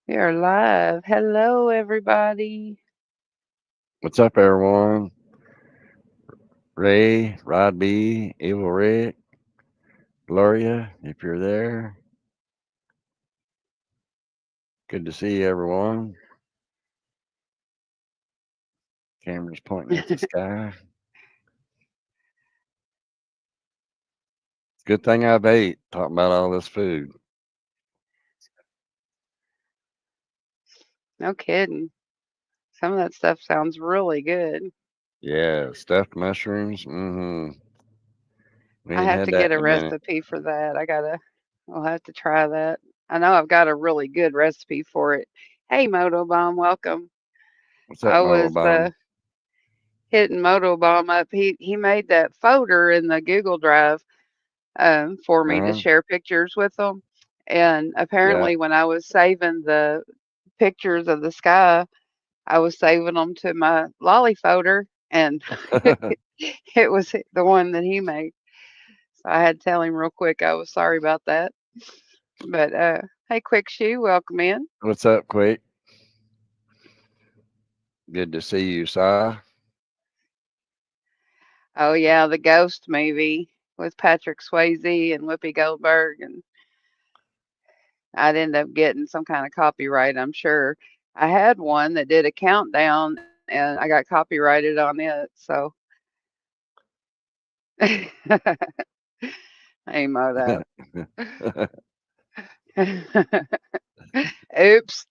We are live. Hello, everybody. What's up, everyone? Ray, Rod B, Evil Rick, Gloria, if you're there, good to see everyone. Camera's pointing at the sky. It's a good thing I've ate, talking about all this food. No kidding. Some of that stuff sounds really good. Yeah, stuffed mushrooms. We I ain't have had to that get in a a minute. recipe for that. I'll have to try that. I know I've got a really good recipe for it. Hey, Motobomb, welcome. What's up, I Moto was Bomb? hitting Motobomb up. He made that folder in the Google Drive for Uh me to huh. share pictures with them. And Yeah. apparently, when I was saving the pictures of the sky, I was saving them to my lolly folder, and it was the one that he made. So I had to tell him real quick I was sorry about that. But hey, Quick Shoe, welcome in. What's up, Quick? Good to see you, Si. Oh yeah, the Ghost movie with Patrick Swayze and Whoopi Goldberg, and I'd end up getting some kind of copyright, I'm sure. I had one that did a countdown, and I got copyrighted on it. So, hey, Moto. Oops.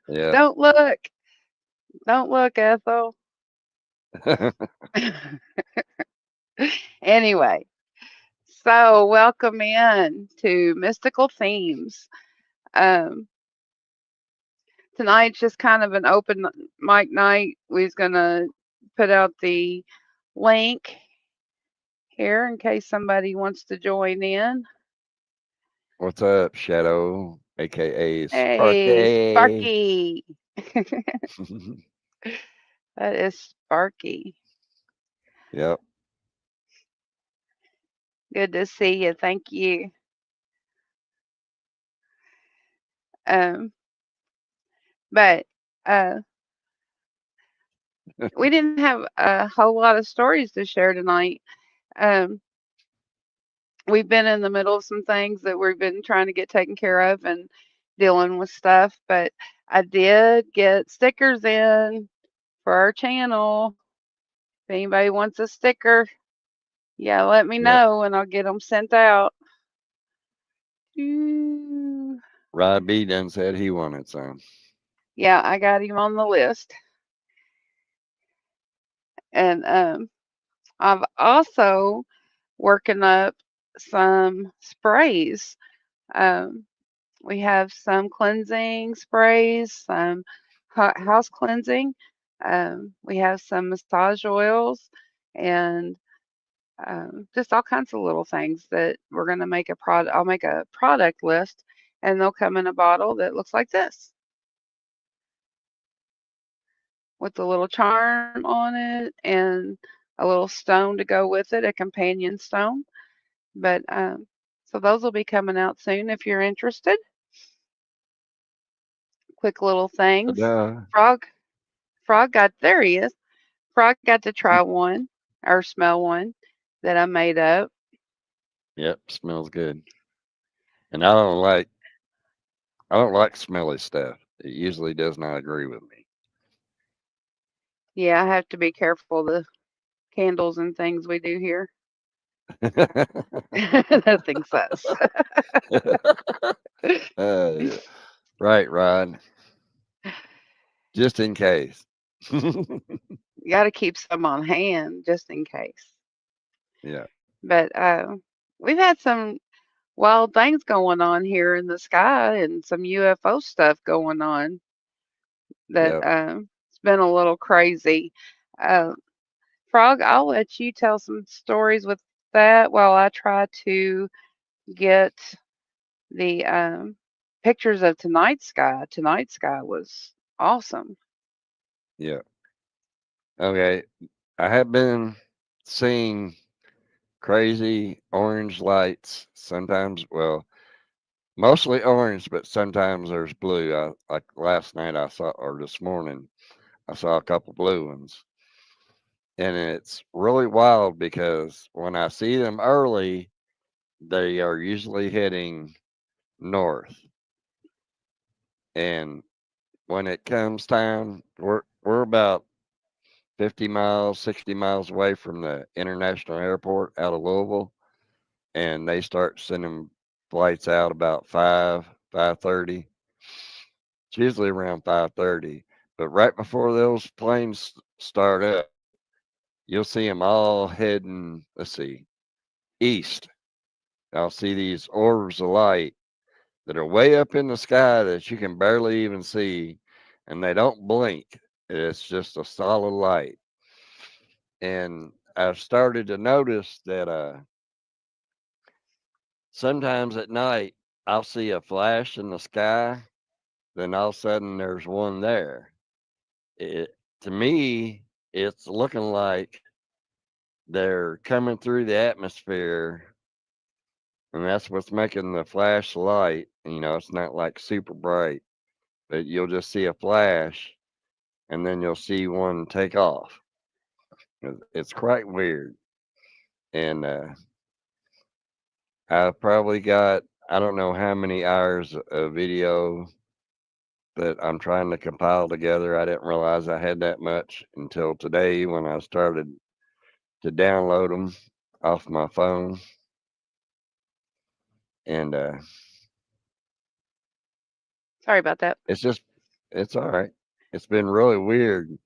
Yeah. Don't look. Don't look, Ethel. Anyway, so welcome in to Mystical Themes. Um, Tonight's just kind of an open mic night. We're gonna put out the link here in case somebody wants to join in. What's up, Shadow, aka Hey, Sparky? Sparky. That is Sparky. Yep. Good to see you. Thank you. Um, but uh, we didn't have a whole lot of stories to share tonight. Um, we've been in the middle of some things that we've been trying to get taken care of and dealing with stuff, but I did get stickers in for our channel. If anybody wants a sticker, yeah, let me Yep. know and I'll get them sent out. Ooh. Rod B done said he wanted some. Yeah, I got him on the list. And I've also working up some sprays. Um, we have some cleansing sprays, some house cleansing. We have some massage oils and just all kinds of little things that we're going to make a product. I'll make a product list and they'll come in a bottle that looks like this with a little charm on it and a little stone to go with it, a companion stone. But so those will be coming out soon if you're interested. Quick little things. Ta-da. Frog, Frog got there he is. Frog got to try one or smell one that I made up. Yep, smells good. And I don't like smelly stuff. It usually does not agree with me. Yeah, I have to be careful the candles and things we do here. Nothing says. Yeah. Right, Rod. Just in case. Got to keep some on hand just in case. Yeah. But we've had some wild things going on here in the sky and some UFO stuff going on that Yep. it's been a little crazy. Uh, Frog, I'll let you tell some stories with that while I try to get the pictures of tonight's sky. Tonight's sky was awesome. Yeah. Okay. I have been seeing crazy orange lights sometimes. Well, mostly orange, but sometimes there's blue. Like last night I saw, or this morning, I saw a couple blue ones. And it's really wild because when I see them early, they are usually heading north. And when it comes time, we're about 50 miles, 60 miles away from the international airport out of Louisville, and they start sending flights out about 5:30. It's usually around 5:30, but right before those planes start up, you'll see them all heading, let's see, east. I'll see these orbs of light that are way up in the sky that you can barely even see, and they don't blink. It's just a solid light. And I've started to notice that sometimes at night I'll see a flash in the sky, then all of a sudden there's one there. It to me, it's looking like they're coming through the atmosphere, and that's what's making the flash light. You know, it's not like super bright, but you'll just see a flash, and then you'll see one take off. It's quite weird, and I've probably got I don't know how many hours of video that I'm trying to compile together. I didn't realize I had that much until today when I started to download them off my phone, and Sorry about that. it's just it's all right. It's been really weird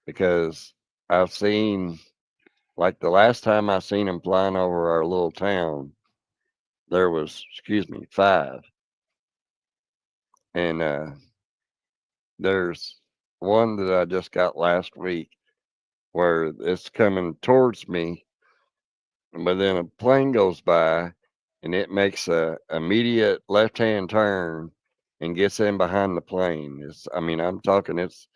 because I've seen like the last time I seen them flying over our little town, there was excuse me five, and there's one that I just got last week where it's coming towards me, but then a plane goes by and it makes a immediate left hand turn and gets in behind the plane. I mean, I'm talking it's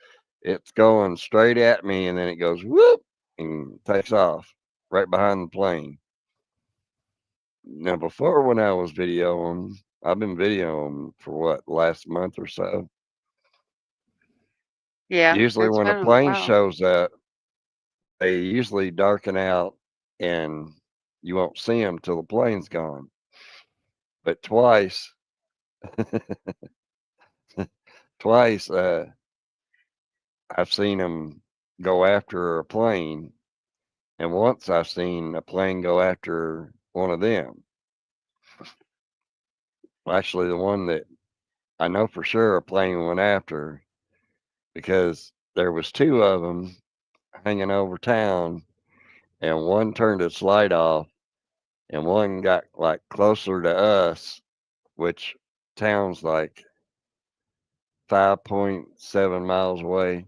going straight at me and then it goes whoop and takes off right behind the plane. Now, before when I was videoing, I've been videoing for what last month or so. Yeah, Usually, it's when a been a plane while. shows up, they usually darken out and you won't see them till the plane's gone. But twice, I've seen them go after a plane, and once I've seen a plane go after one of them. Well, actually, the one that I know for sure a plane went after because there was two of them hanging over town, and one turned its light off, and one got like closer to us, which town's like 5.7 miles away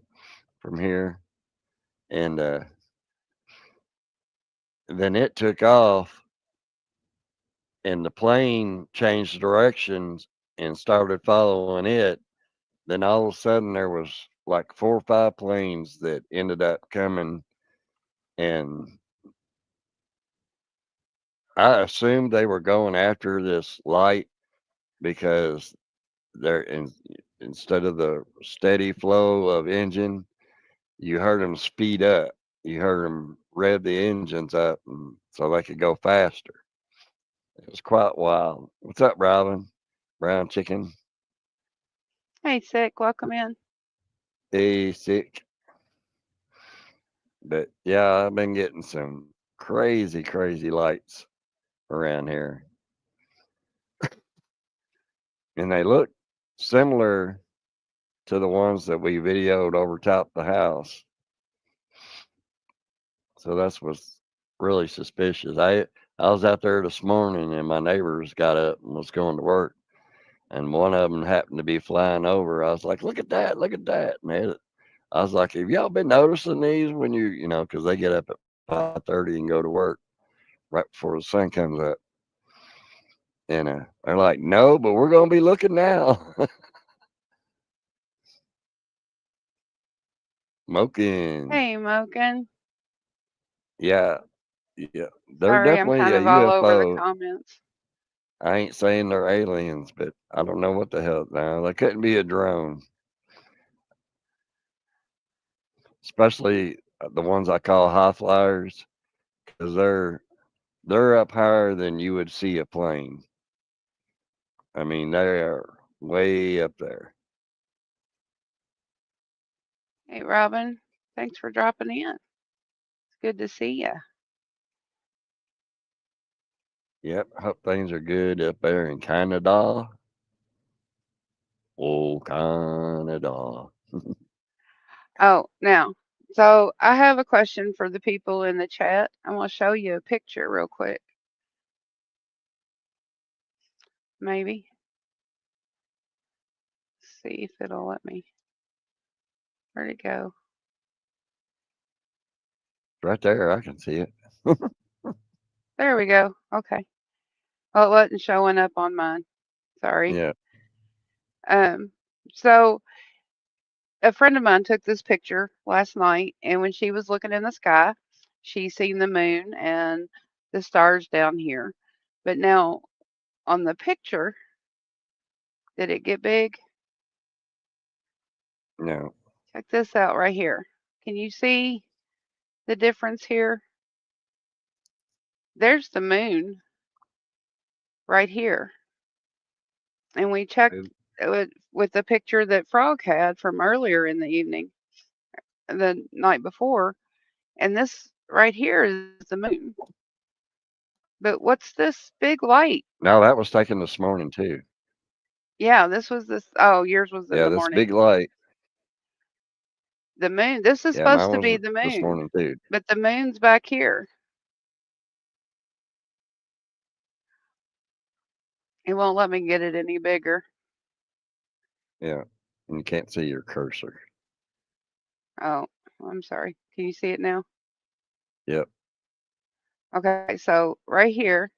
from here, and then it took off, and the plane changed directions and started following it. Then all of a sudden there was like four or five planes that ended up coming, and I assumed they were going after this light because they're instead of the steady flow of engine, you heard them speed up. You heard them rev the engines up, and so they could go faster. It was quite wild. What's up, Robin? Brown chicken. Hey, sick, welcome in. Hey, sick. But yeah, I've been getting some crazy, crazy lights around here, and they look similar to the ones that we videoed over top the house. So that's what's really suspicious. I was out there this morning, and my neighbors got up and was going to work, and one of them happened to be flying over. I was like, "Look at that! Look at that!" Man, I was like, "Have y'all been noticing these when because they get up at 5:30 and go to work right before the sun comes up?" And they're like, "No, but we're gonna be looking now." Smoking, Hey, Moken. yeah, yeah. They're Sorry, I'm definitely kind a of all over the UFO. comments. I ain't saying they're aliens, but I don't know what the hell. No, they couldn't be a drone, especially the ones I call high flyers, because they're up higher than you would see a plane. I mean, they are way up there. Hey, Robin, thanks for dropping in. It's good to see you. Yep. Hope things are good up there in Canada. Oh, Canada. Oh, now, so I have a question for the people in the chat. I'm going to show you a picture real quick, maybe. See if it'll let me. Where'd it go? Right there, I can see it. There we go. Okay. Well, it wasn't showing up on mine. Sorry. Yeah. Um, so a friend of mine took this picture last night, and when she was looking in the sky, she seen the moon and the stars down here. But now on the picture, did it get big? No. Check this out right here. Can you see the difference here? There's the moon right here. And we checked It- with the picture that Frog had from earlier in the evening, the night before. And this right here is the moon. But what's this big light? No, that was taken this morning too. Yeah, this was this. Oh, yours was in Yeah, the this morning. big light. The moon. This is Yeah, mine supposed to was be the this moon, morning too. but the moon's back here. It won't let me get it any bigger. Yeah. And you can't see your cursor. Oh, I'm sorry. Can you see it now? Yep. Okay, so right here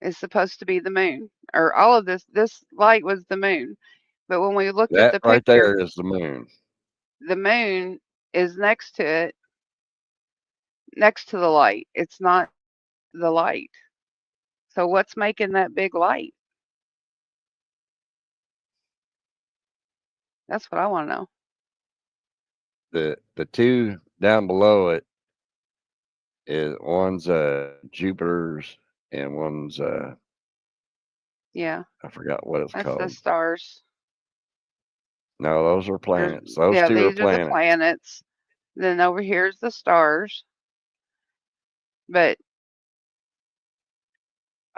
is supposed to be the moon, or all of this. This light was the moon, but when we looked at That the right picture, there is the moon. the moon is next to it, next to the light. It's not the light. So what's making that big light? That's what I want to know. The two down below it is one's Jupiter's and one's Yeah, I forgot what it's that's the called. stars. No, those are There's planets. Those yeah, two are these are the planets. planets. Then over here's the stars. But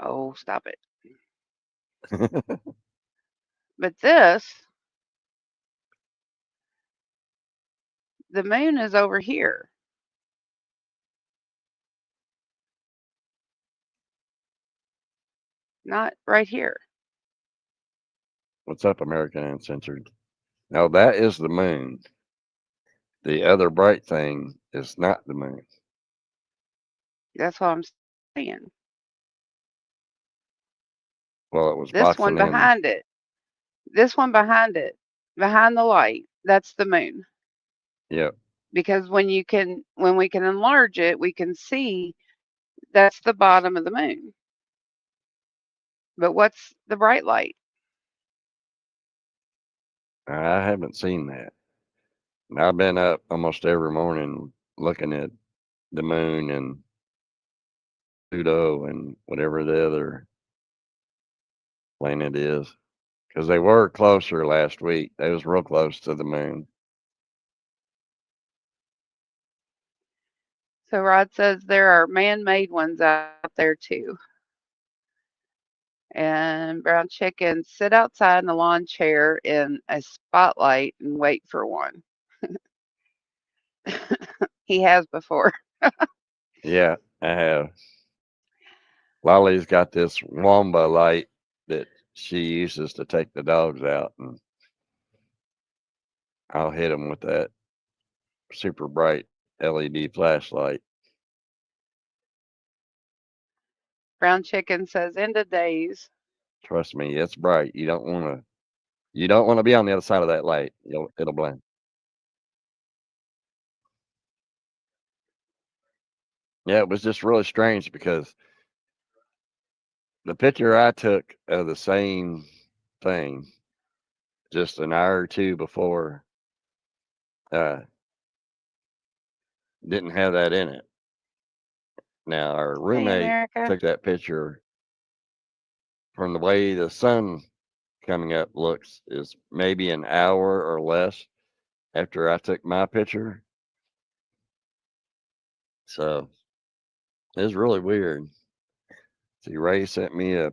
oh, stop it. But this, the moon is over here, not right here. What's up, American Uncensored? Now that is the moon. The other bright thing is not the moon. That's what I'm saying. Well, it was This one boxing in. behind it. This one behind it. Behind the light. That's the moon. Yep. Because when we can enlarge it, we can see that's the bottom of the moon. But what's the bright light? I haven't seen that. And I've been up almost every morning looking at the moon and Pluto and whatever the other planet is. Because they were closer last week. They was real close to the moon. So Rod says there are man-made ones out there too. And brown chickens sit outside in a lawn chair in a spotlight and wait for one. He has before. Yeah, I have. Lolly's got this Wamba light that she uses to take the dogs out, and I'll hit them with that super bright LED flashlight. Brown chicken says end of days. Trust me, it's bright. You don't want to be on the other side of that light. It'll blend. Yeah, it was just really strange because the picture I took of the same thing just an hour or two before uh, didn't have that in it. Now our Hey, roommate America. took that picture from the way the sun coming up looks is maybe an hour or less after I took my picture. So it's really weird. See, Ray sent me a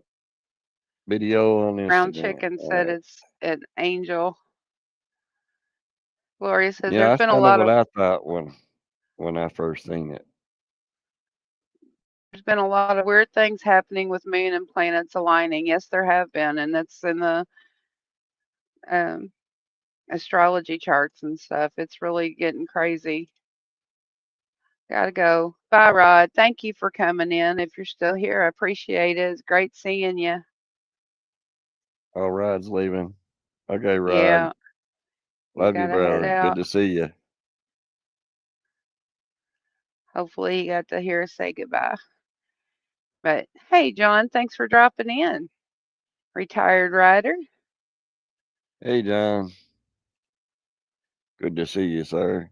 video on Brown Instagram. Chicken All said right. it's an angel. Gloria says Yeah, there's that's been a kind of lot what of I thought when I first seen it. weird things happening with moon and planets aligning. Yes, there have been, and that's in the um, astrology charts and stuff. It's really getting crazy. Gotta go. Bye, Rod. Thank you for coming in. If you're still here, I appreciate it. It's great seeing you. Oh, Rod's leaving. Okay, Rod. Yeah, he's Love you, gotta head brother. Good out. to see you. Hopefully, he got to hear us say goodbye. But hey, John, thanks for dropping in. Retired writer. Hey, John. Good to see you, sir.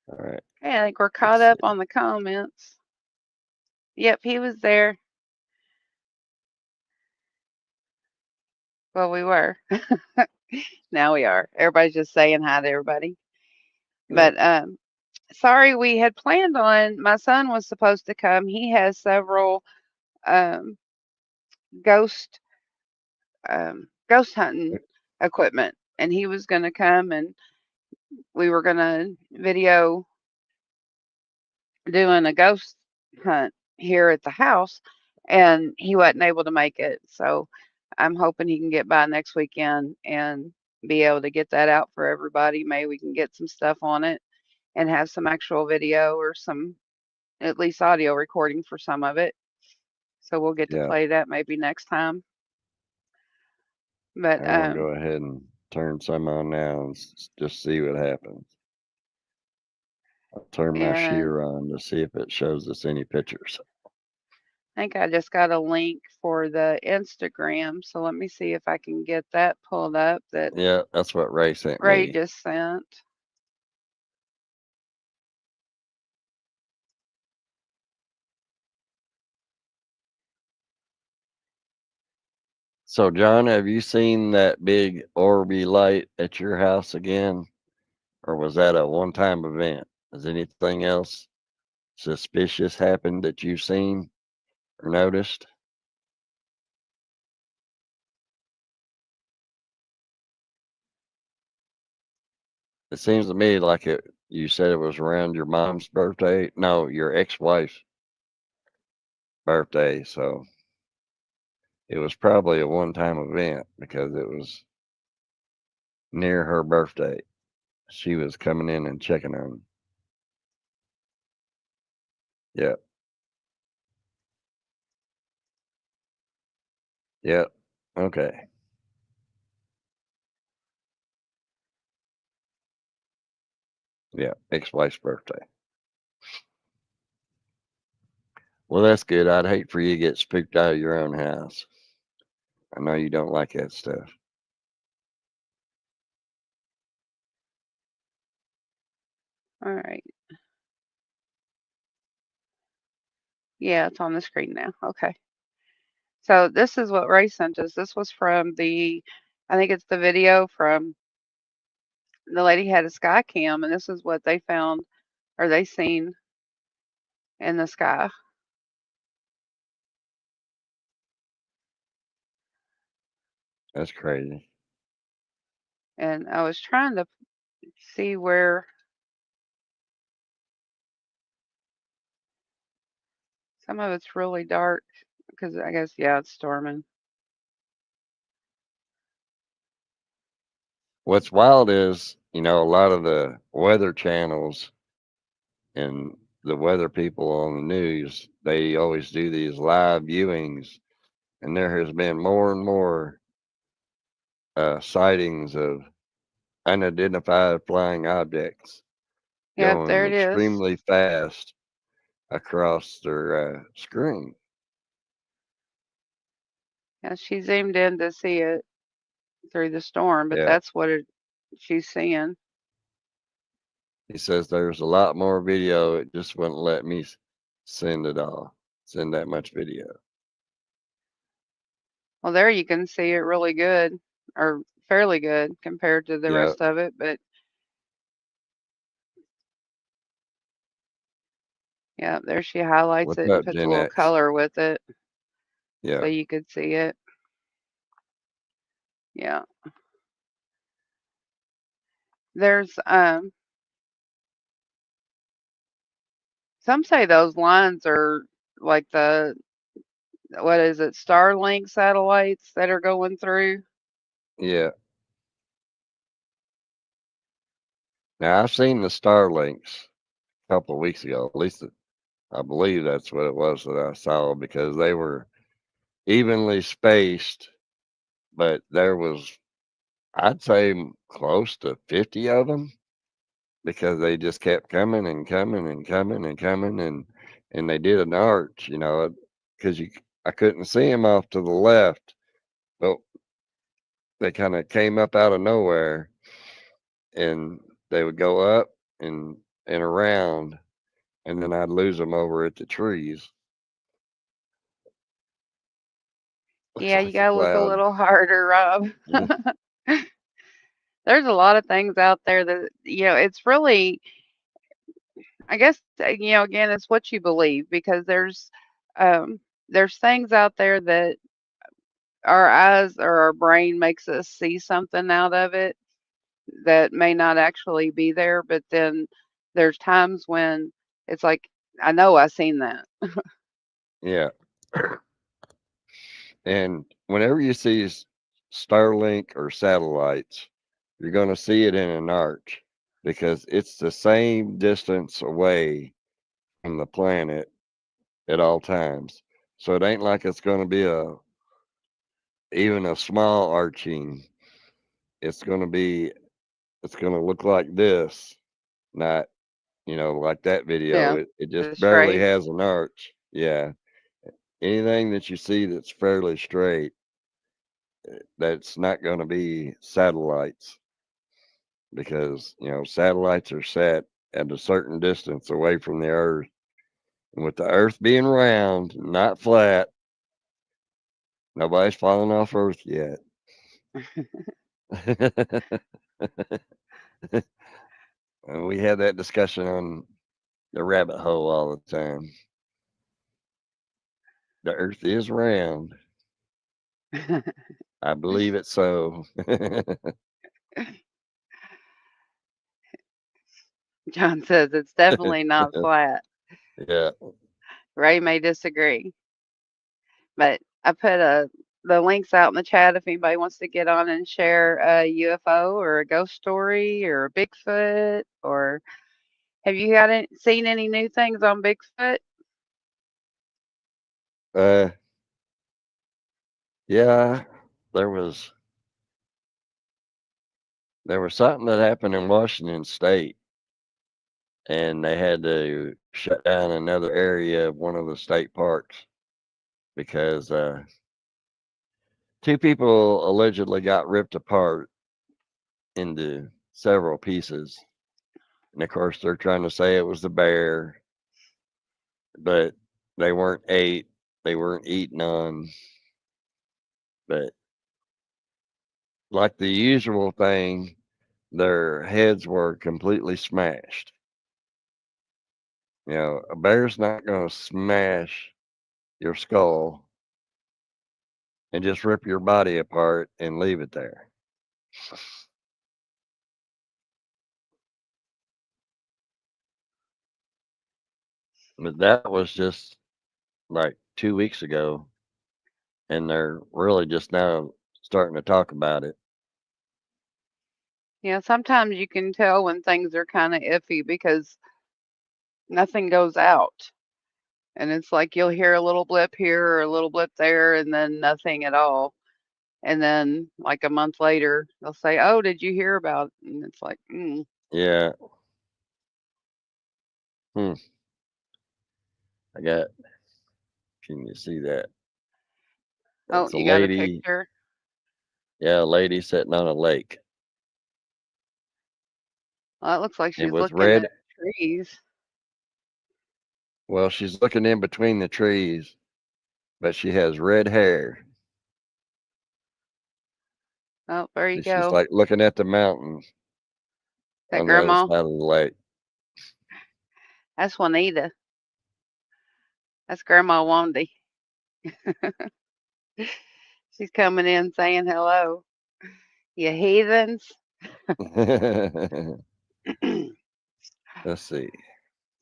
All right. Hey, I think we're caught Let's up see. on the comments. Yep, he was there. Well, we were. Now we are. Everybody's just saying hi to everybody. Yeah. But sorry, we had planned on. My son was supposed to come. He has several um, ghost ghost hunting equipment, and he was going to come, and we were going to video doing a ghost hunt here at the house, and he wasn't able to make it. So I'm hoping he can get by next weekend and be able to get that out for everybody. Maybe we can get some stuff on it and have some actual video or some at least audio recording for some of it. So we'll get to Yeah. play that maybe next time. But I'm going to go ahead and turn some on now and just see what happens. I'll turn my and shear on to see if it shows us any pictures. I think I just got a link for the Instagram. So let me see if I can get that pulled up that Yeah, that's what Ray sent Ray me. just sent. So, John, have you seen that big Orby light at your house again? Or was that a one time event? Has anything else suspicious happened that you've seen or noticed? It seems to me like you said it was around your mom's birthday. No, your ex wife's birthday. So it was probably a one time event because it was near her birthday. She was coming in and checking on. Yeah. Yeah. Okay. Yeah. Ex wife's birthday. Well, that's good. I'd hate for you to get spooked out of your own house. I know you don't like that stuff. All right. Yeah, it's on the screen now. Okay. So this is what Ray sent us. This was from I think it's the video from the lady had a sky cam, and this is what they found or they seen in the sky. That's crazy. And I was trying to see where some of it's really dark because I guess, yeah, it's storming. What's wild is, a lot of the weather channels and the weather people on the news, they always do these live viewings, and there has been more and more sightings of unidentified flying objects. Yep, going there it is. extremely fast across their screen. Yeah, she zoomed in to see it through the storm, but Yeah. that's what she's seeing. He says there's a lot more video. It just wouldn't let me send it all, send that much video. Well, there you can see it really good, or fairly good compared to the Yeah. rest of it. But yeah, there she highlights What's it and up, puts a Gen little X? color with it Yeah. so you could see it. Yeah, there's some say those lines are like the what is it, Starlink satellites that are going through. Yeah. Now I've seen the Starlinks a couple of weeks ago. At least I believe that's what it was that I saw because they were evenly spaced, but there was, I'd say, close to 50 of them because they just kept coming and coming and coming and coming and they did an arch, because I couldn't see them off to the left, but they kind of came up out of nowhere and they would go up and around, and then I'd lose them over at the trees. Looks Yeah, you like a gotta look a cloud. little harder, Rob. There's a lot of things out there that it's really, I guess, again, it's what you believe because there's things out there that our eyes or our brain makes us see something out of it that may not actually be there, but then there's times when it's like, I know I seen that. Yeah. And whenever you see Starlink or satellites, you're going to see it in an arch because it's the same distance away from the planet at all times. So it ain't like it's going to be even a small arching. It's going to be, it's going to look like this, not, like that video. Yeah, It just just barely straight. has an arch. Yeah. Anything that you see that's fairly straight, that's not going to be satellites because satellites are set at a certain distance away from the earth, and with the earth being round, not flat, nobody's fallen off earth yet. And we had that discussion on the rabbit hole all the time. The earth is round. I believe it so. John says it's definitely not flat. Yeah. Ray may disagree, but I put the links out in the chat if anybody wants to get on and share a UFO or a ghost story or a Bigfoot, or have you seen any new things on Bigfoot? uh yeah, there was something that happened in Washington state, and they had to shut down another area of one of the state parks because two people allegedly got ripped apart into several pieces. And of course, they're trying to say it was the bear, but they weren't ate, they weren't eaten on. But like the usual thing, their heads were completely smashed. A bear's not going to smash your skull and just rip your body apart and leave it there. But that was just like 2 weeks ago, and they're really just now starting to talk about it. Yeah, sometimes you can tell when things are kind of iffy because nothing goes out. And it's like you'll hear a little blip here or a little blip there and then nothing at all. And then like a month later, they'll say, "Oh, did you hear about?" And it's like, Yeah, Hmm. I got. Can you see that? Oh, It's a you got a lady. picture? Yeah, a lady sitting on a lake, Well, it looks like and she's with looking red. at trees. Well, she's looking in between the trees, but she has red hair, Oh, there you and she's go. like looking at the mountain That on the other grandma, side of the lake. that's Juanita. That's Grandma Wandy. She's coming in saying hello. You heathens. Let's see.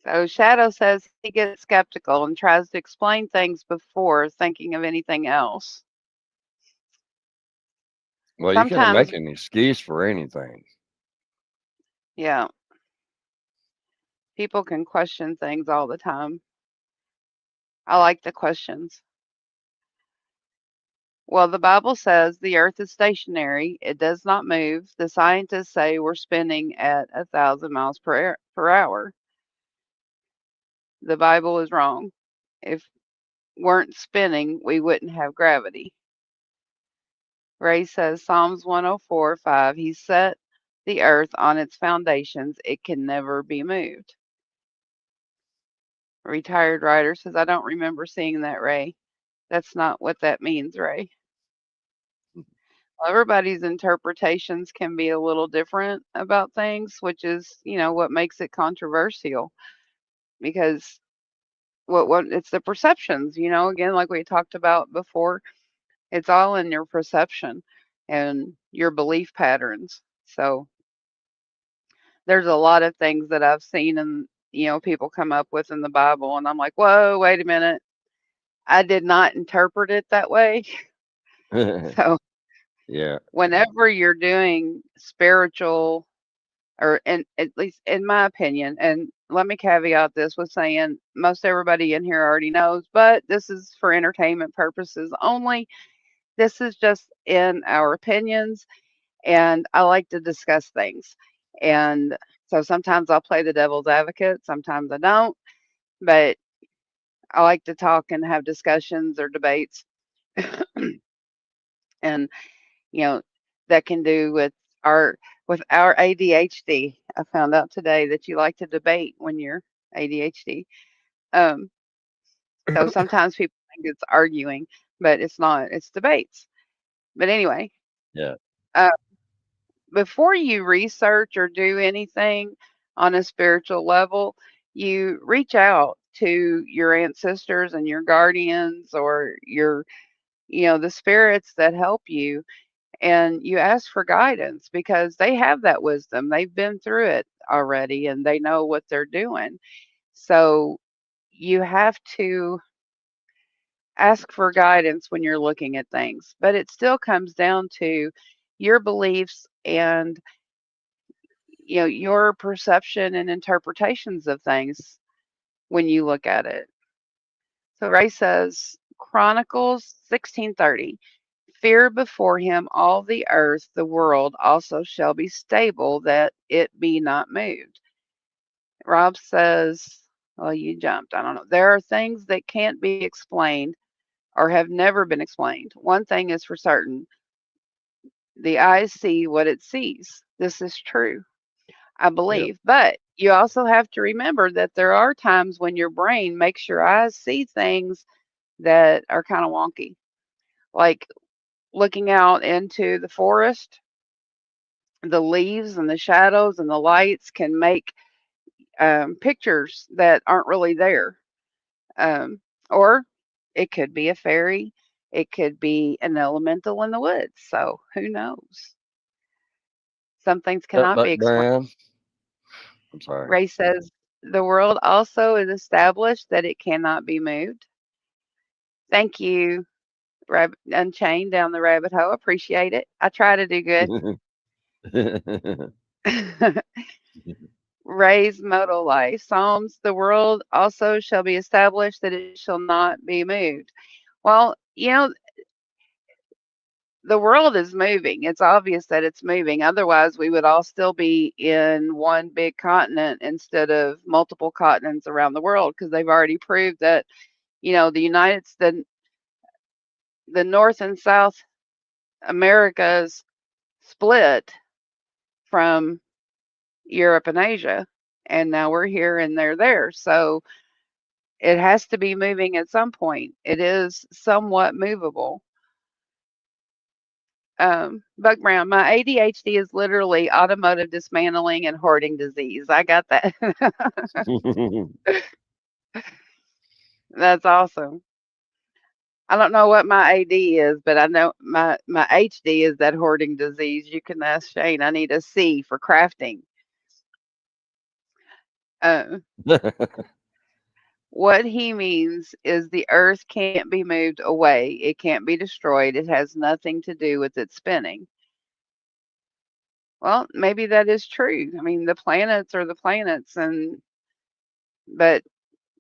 So Shadow says he gets skeptical and tries to explain things before thinking of anything else. Well, you can Sometimes, make an excuse for anything. yeah, people can question things all the time. I like the questions. Well, the Bible says the earth is stationary. It does not move. The scientists say we're spinning at 1,000 miles per hour. The Bible is wrong. If weren't spinning, we wouldn't have gravity. Ray says Psalms 104:5. He set the earth on its foundations. It can never be moved. Retired writer says, I don't remember seeing that, Ray. That's not what that means, Ray. Well, everybody's interpretations can be a little different about things, which is, what makes it controversial because what it's the perceptions, again, like we talked about before, it's all in your perception and your belief patterns. So there's a lot of things that I've seen and people come up with in the Bible and I'm like, "Whoa, wait a minute. I did not interpret it that way." So, Yeah. whenever you're doing spiritual or in at least in my opinion, and let me caveat this with saying most everybody in here already knows, but this is for entertainment purposes only. This is just in our opinions and I like to discuss things. And so sometimes I'll play the devil's advocate, sometimes I don't, but I like to talk and have discussions or debates and you know that can do our with our ADHD. I found out today that you like to debate when you're ADHD. Um, so sometimes people think it's arguing, but it's not. It's debates. But anyway, Yeah. uh, before you research or do anything on a spiritual level, you reach out to your ancestors and your guardians or the spirits that help you and you ask for guidance because they have that wisdom. They've been through it already and they know what they're doing. So you have to ask for guidance when you're looking at things, but it still comes down to your beliefs and your perception and interpretations of things when you look at it. So Ray says Chronicles 16:30. Fear before him all the earth, the world also shall be stable, that it be not moved. Rob says, well, you jumped. I don't know. There are things that can't be explained or have never been explained. One thing is for certain the eyes see what it sees. This is true, I Yep. believe. But you also have to remember that there are times when your brain makes your eyes see things that are kind of wonky. Like looking out into the forest, the leaves and the shadows and the lights can make pictures that aren't really there. Um, or it could be a fairy, it could be an elemental in the woods. So who knows? Some things Up, cannot Buck be explained. Brown. I'm sorry. Ray says the world also is established that it cannot be moved. Thank you, Unchained down the rabbit hole. Appreciate it. I try to do good. Ray's modal life. Psalms, the world also shall be established that it shall not be moved. Well, the world is moving. It's obvious that it's moving. Otherwise, we would all still be in one big continent instead of multiple continents around the world because they've already proved that, the North and South Americas split from Europe and Asia, and now we're here and they're there. So it has to be moving at some point. It is somewhat movable. Bug Brown, my ADHD is literally automotive dismantling and hoarding disease. I got that. That's awesome. I don't know what my AD is, but I know my HD is that hoarding disease. You can ask Shane. I need a C for crafting. Uh, what he means is the Earth can't be moved away. It can't be destroyed. It has nothing to do with its spinning. Well, maybe that is true. I mean, the planets are the planets, and but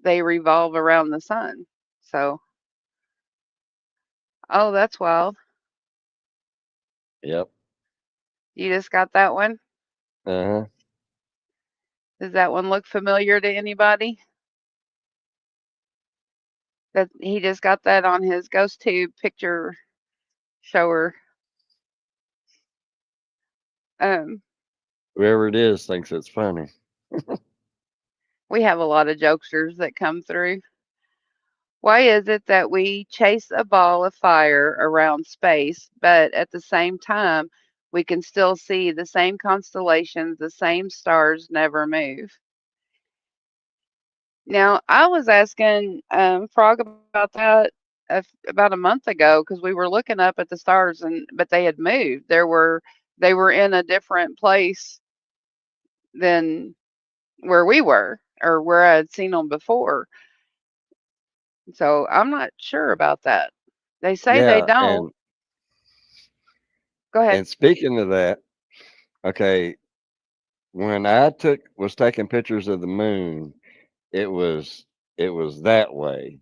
they revolve around the sun. So, oh, that's wild. Yep. You just got that one? Uh-huh. Does that one look familiar to anybody? That he just got that on his ghost tube picture shower. Um, Whoever it is thinks it's funny. we have a lot of jokesters that come through. Why is it that we chase a ball of fire around space, but at the same time, we can still see the same constellations, the same stars never move? Now, I was asking Frog about that about a month ago because we were looking up at the stars, and but they had moved. They were in a different place than where we were or where I had seen them before. So I'm not sure about that. They say they Yeah, don't. Go ahead. and speaking of that, okay, when I took was taking pictures of the moon, it was it was that way.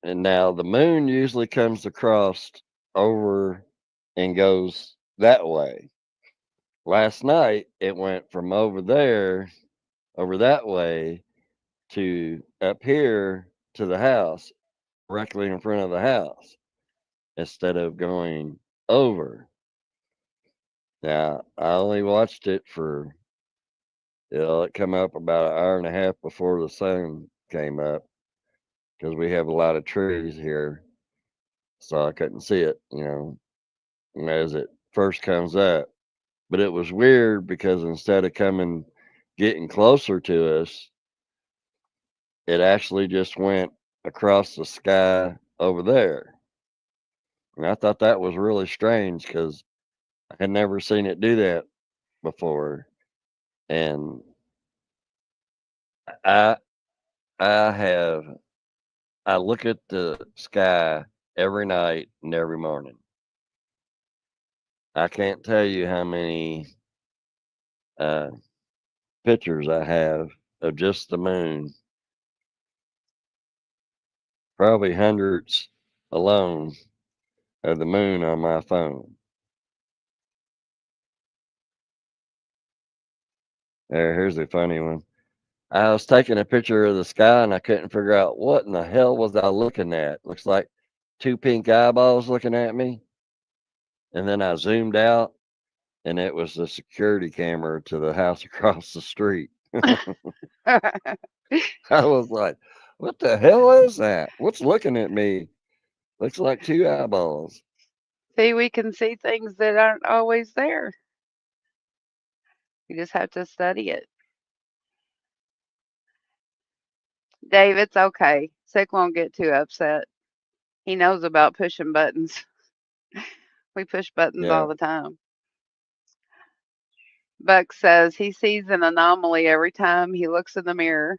And now the moon usually comes across over and goes that way. Last night it went from over there, over that way to up here to the house, directly in front of the house, instead of going over. Now I only watched it for it come up about an hour and a half before the sun came up because we have a lot of trees here, so I couldn't see it, as it first comes up. But it was weird because instead of coming getting closer to us, it actually just went across the sky over there. And I thought that was really strange because I had never seen it do that before. And I I have I look at the sky every night and every morning. I can't tell you how many uh, pictures I have of just the moon, probably hundreds alone of the moon on my phone. Here's a funny one. I was taking a picture of the sky and I couldn't figure out what in the hell was I looking at. Looks like two pink eyeballs looking at me. And then I zoomed out and it was the security camera to the house across the street. I was like, what the hell is that? What's looking at me? Looks like two eyeballs. See, we can see things that aren't always there. You just have to study it. Dave, it's okay. Sick won't get too upset. He knows about pushing buttons. We push buttons all Yeah. the time. Buck says he sees an anomaly every time he looks in the mirror.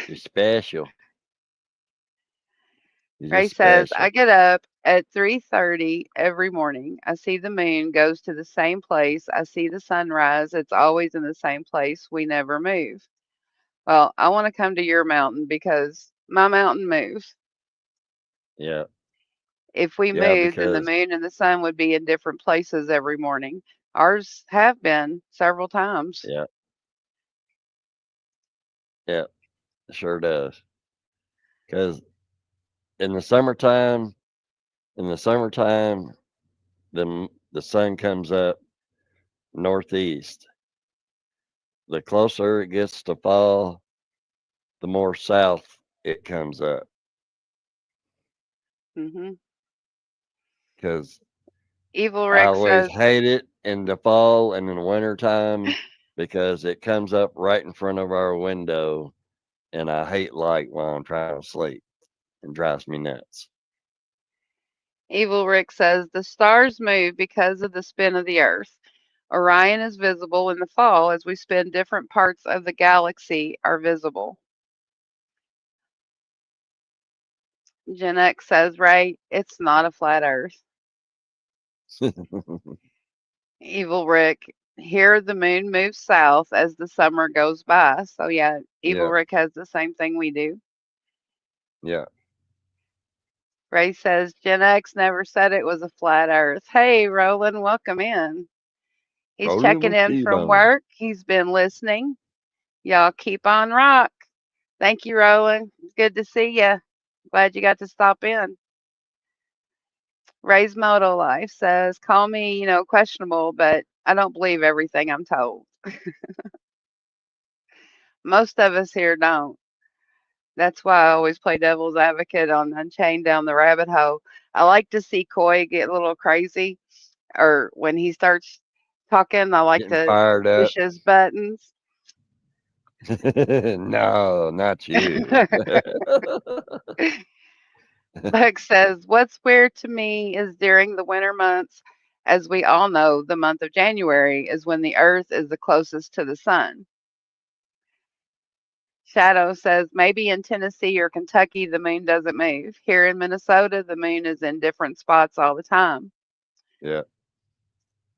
You're special. You're Ray just says, I special. get up at 3:30 every morning. I see the moon goes to the same place. I see the sunrise. It's always in the same place. We never move. Well, I want to come to your mountain because my mountain moves. Yeah. If we Yeah. moved, then the Because moon and the sun would be in different places every morning. Ours have been several times. yeah. Yeah. It sure does. Because in the summertime, in the summertime, the sun comes up northeast. The closer it gets to fall, the more south it comes up. Hmm. Because Evil I Rick always says, hate it in the fall and in the wintertime because it comes up right in front of our window, and I hate light while I'm trying to sleep and drives me nuts. Evil Rick says, the stars move because of the spin of the Earth. Orion is visible in the fall as we spin different parts of the galaxy are visible. Gen X says, right, it's not a flat Earth. Evil Rick, here the moon moves south as the summer goes by. So, yeah, Evil Yeah, Rick has the same thing we do. yeah. Ray says, Gen X never said it was a flat Earth. Hey, Roland, welcome in. He's Rolling checking with in from T-Bone. work. He's been listening. Y'all keep on rock. Thank you, Roland. It's good to see you. Glad you got to stop in. Ray's Moto Life says, call me, questionable, but I don't believe everything I'm told. Most of us here don't. That's why I always play devil's advocate on Unchained Down the Rabbit Hole. I like to see Coy get a little crazy, or when he starts talking, I like Getting to fired up. push his buttons. No, not you. Buck says, what's weird to me is during the winter months, as we all know, the month of January is when the earth is the closest to the sun. Shadow says, maybe in Tennessee or Kentucky, the moon doesn't move. Here in Minnesota, the moon is in different spots all the time. Yeah,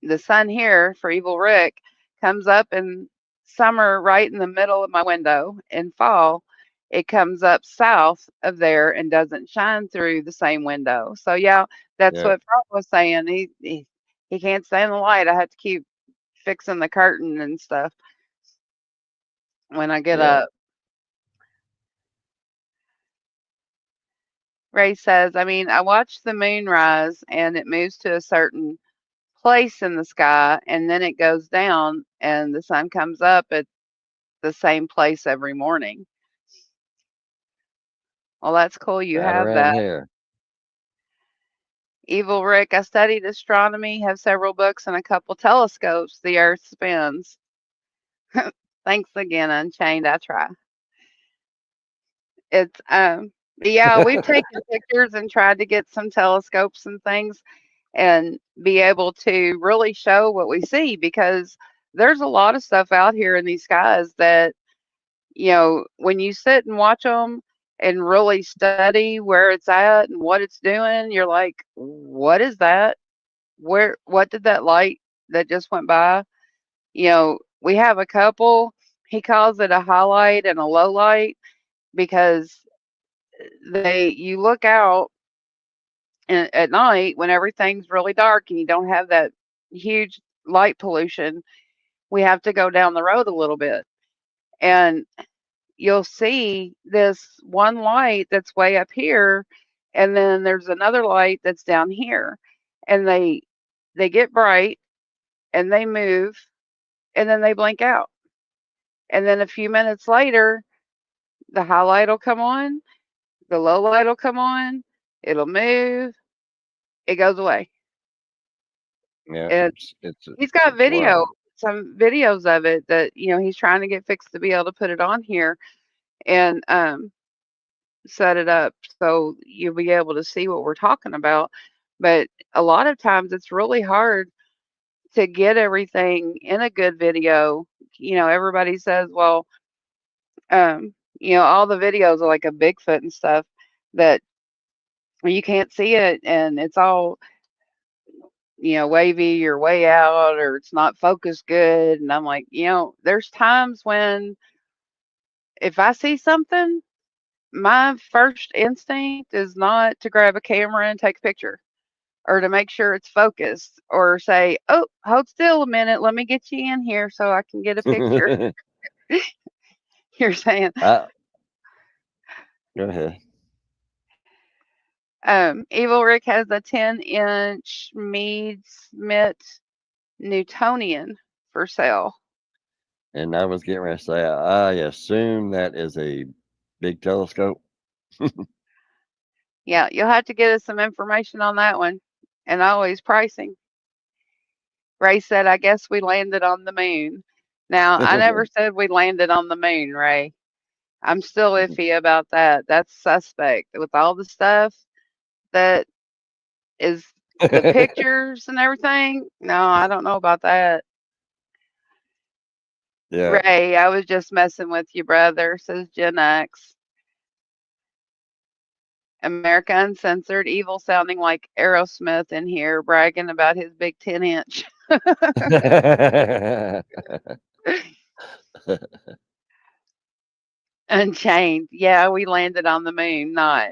The sun here for Evil Rick comes up in summer right in the middle of my window. In fall, it comes up south of there and doesn't shine through the same window. So yeah, that's yeah, what Frog was saying. He can't stand the light. I have to keep fixing the curtain and stuff when I get yeah, up. Ray says, I mean, I watch the moon rise and it moves to a certain place in the sky and then it goes down and the sun comes up at the same place every morning. Well, that's cool you right have around that. here. Evil Rick, I studied astronomy, have several books and a couple telescopes. The Earth spins. Thanks again, Unchained. I try. It's yeah, we've taken pictures and tried to get some telescopes and things and be able to really show what we see because there's a lot of stuff out here in these skies that, when you sit and watch them and really study where it's at and what it's doing, you're like, what is that? What did that light that just went by? We have a couple. He calls it a highlight and a low light because you look out at night when everything's really dark and you don't have that huge light pollution. We have to go down the road a little bit and you'll see this one light that's way up here and then there's another light that's down here and they get bright and they move and then they blink out. And then a few minutes later, the highlight will come on, the low light will come on, it'll move, it goes away. Yeah, And he's got it's wild. some videos of it that, he's trying to get fixed to be able to put it on here and set it up so you'll be able to see what we're talking about. But a lot of times it's really hard to get everything in a good video. Everybody says, well, all the videos are like a Bigfoot and stuff that you can't see it and it's all, wavy or way out or it's not focused good. And I'm like, there's times when if I see something, my first instinct is not to grab a camera and take a picture or to make sure it's focused or say, "Oh, hold still a minute. Let me get you in here so I can get a picture." You're saying, I, go ahead. Evil Rick has a 10-inch Meade Smith Newtonian for sale. And I was getting ready to say, I assume that is a big telescope. Yeah, you'll have to get us some information on that one and always pricing. Ray said, I guess we landed on the moon. Now, I never said we landed on the moon, Ray. I'm still iffy about that. That's suspect. With all the stuff that is the pictures and everything, no, I don't know about that. Yeah. Ray, I was just messing with you, brother, says Gen X. America Uncensored, evil sounding like Aerosmith in here, bragging about his big 10-inch. Unchained. Yeah, we landed on the moon, not.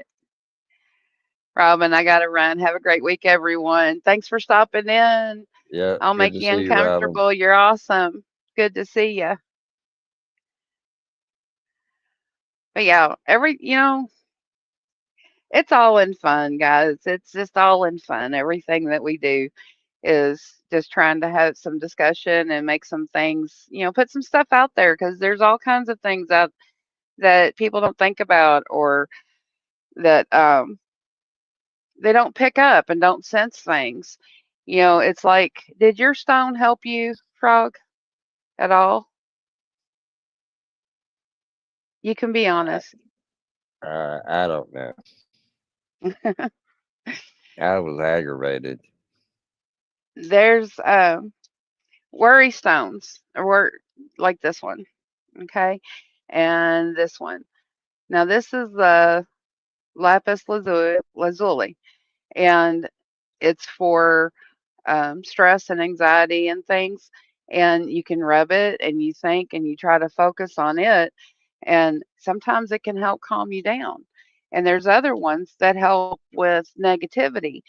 Robin, I got to run. Have a great week, everyone. Thanks for stopping in. Yeah. I'll Good make to you see you, Robin. uncomfortable. You're awesome. Good to see you. But yeah, it's all in fun, guys. It's just all in fun. Everything that we do is just trying to have some discussion and make some things, put some stuff out there because there's all kinds of things out that people don't think about or that they don't pick up and don't sense things. It's like, did your stone help you, Frog, at all? You can be honest. I don't know. I was aggravated. There's worry stones, or like this one, okay, and this one. Now this is the lapis lazuli, and it's for stress and anxiety and things. And you can rub it and you think and you try to focus on it. And sometimes it can help calm you down. And there's other ones that help with negativity.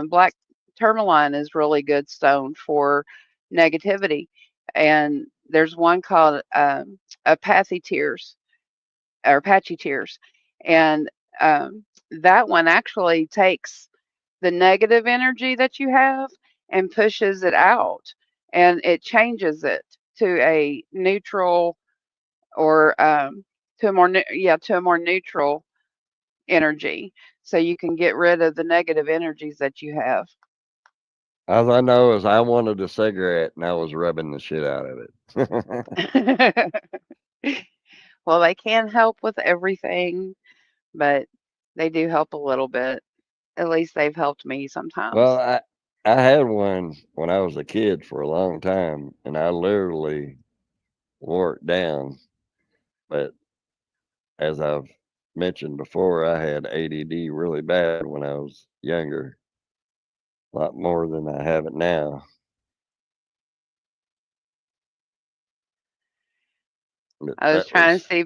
Black tourmaline is really good stone for negativity. And there's one called Apathy Tears or Patchy Tears. And that one actually takes the negative energy that you have and pushes it out and it changes it to a neutral or to a more neutral energy so you can get rid of the negative energies that you have. All I know is I wanted a cigarette and I was rubbing the shit out of it. Well, they can help with everything, but they do help a little bit. At least they've helped me Well, sometimes. I had one when I was a kid for a long time, and I literally wore it down. But as I've mentioned before, I had ADD really bad when I was younger, a lot more than I have it now. But I was that trying was to see.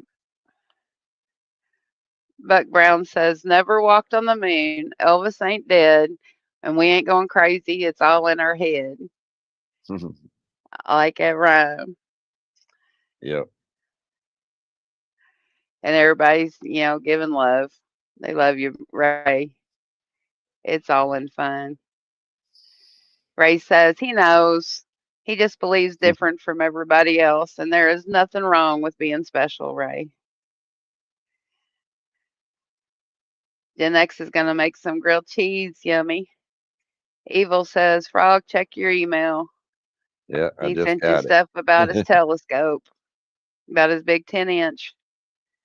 Buck Brown says, never walked on the moon. Elvis ain't dead, and we ain't going crazy. It's all in our head. I like it rhyme. yep. And everybody's, giving love. They love you, Ray. It's all in fun. Ray says he knows. He just believes different from everybody else, and there is nothing wrong with being special, Ray. Gen X is going to make some grilled cheese. Yummy. Evil says, Frog, check your email. Yeah, I He just sent you got stuff about his it. telescope, about his big 10-inch.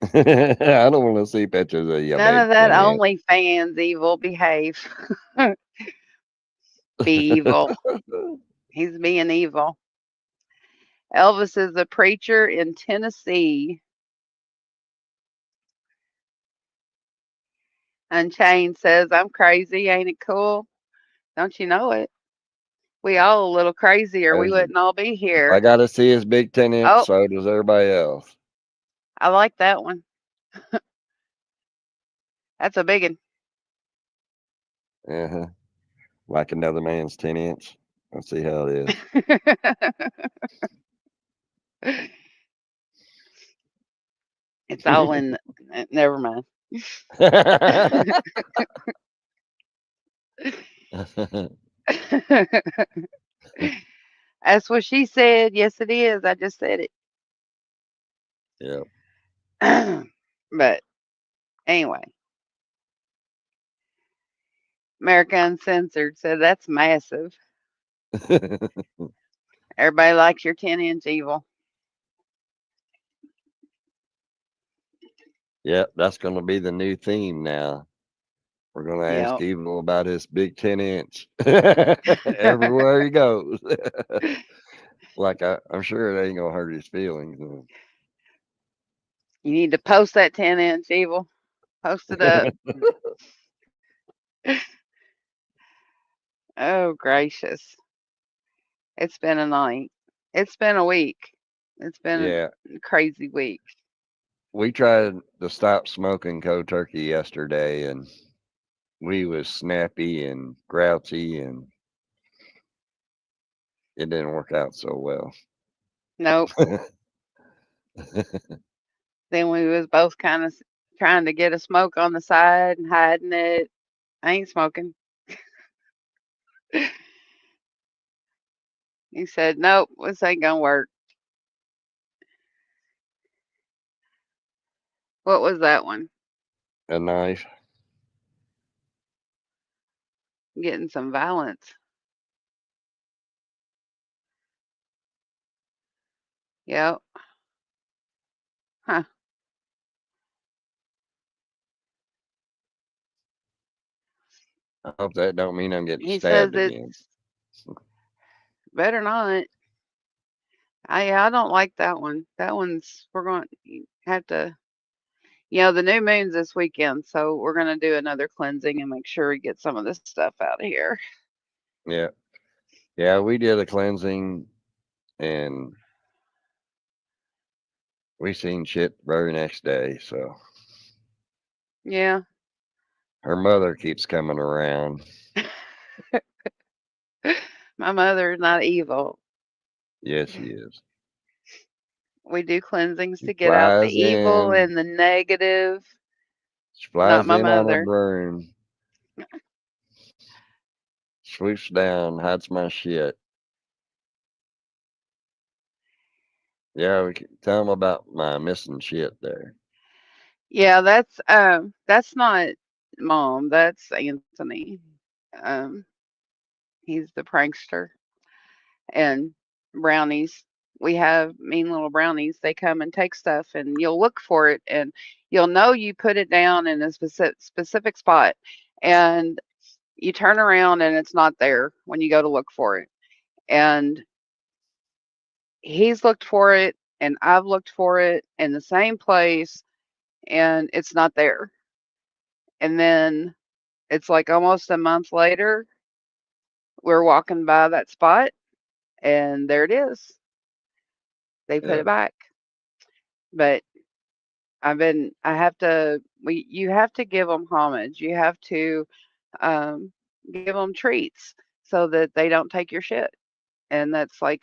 I don't want to see pictures of your None big of that 10 OnlyFans, Evil. Behave. Be evil. He's being evil. Elvis is a preacher in Tennessee. Unchained says, I'm crazy. Ain't it cool? Don't you know it? We all a little crazy or we inch. wouldn't all be If I here. got to see his big 10 inch, Oh, so does everybody else. I like that one. That's a big Uh-huh. Like another man's 10 inch. Let's see how it is. one. It's all in. Never mind. That's what she said. Yes, it is. I just said Yeah. it. But anyway, America Uncensored said that's massive. Everybody likes your 10-inch evil. Yep, that's going to be the new theme now. We're going to ask Yep. Evil about his big 10 inch everywhere he goes. Like, I'm sure it ain't going to hurt his feelings. You need to post that 10-inch evil. Post it up. Oh, gracious. It's been a night. It's been a week. It's been Yeah, a crazy week. we tried to stop smoking cold turkey yesterday, and we was snappy and grouchy, and it didn't work out so well. Nope. Then we was both kind of trying to get a smoke on the side and hiding it. I ain't smoking. He said, nope, this ain't gonna work. What was that one? A knife. Getting some violence. Yep. Huh. I hope that don't mean I'm getting He says stabbed again. it's better not. I don't like that one. That one's we're going to have to. The new moon's this weekend, so we're gonna do another cleansing and make sure we get some of this stuff out of here. Yeah, yeah, we did a cleansing, and we seen shit the very next day. So Yeah. her mother keeps coming around. My mother's not evil. Yes, she is. We do cleansings She to get out the flies evil in. and the negative. She Not flies my in on a mother. broom, swoops down, hides my shit. Yeah, tell them about my missing shit there. Yeah, that's not mom. That's Anthony. Um, he's the prankster. And brownies. We have mean little brownies. They come and take stuff, and you'll look for it, and you'll know you put it down in a specific spot, and you turn around and it's not there when you go to look for it. And he's looked for it, and I've looked for it in the same place, and it's not there. And then it's like almost a month later, we're walking by that spot, and there it is. They put Yeah, it back. But I have to, you have to give them homage. You have to um, give them treats so that they don't take your shit. And that's like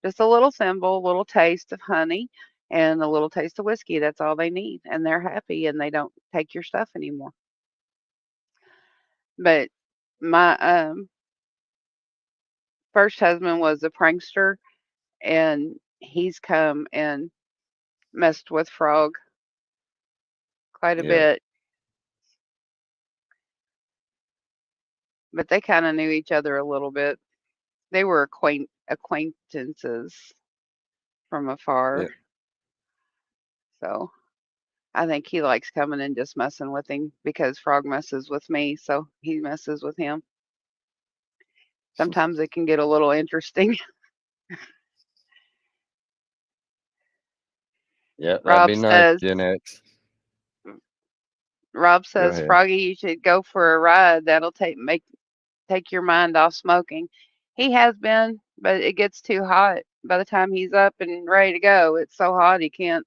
just a little symbol, a little taste of honey and a little taste of whiskey. That's all they need. And they're happy and they don't take your stuff anymore. But my first husband was a prankster and he's come and messed with Frog quite a yeah, bit. But they kind of knew each other a little bit. They were acquaintances from yeah, afar. So I think he likes coming and just messing with him because Frog messes with me, so he messes with him. Sometimes it can get a little interesting. yeah. That'd Rob be nice, says Gen X. Rob Go says ahead. Froggy, you should go for a ride. That'll take your mind off smoking. He has been, but it gets too hot by the time he's up and ready to go. It's so hot he can't.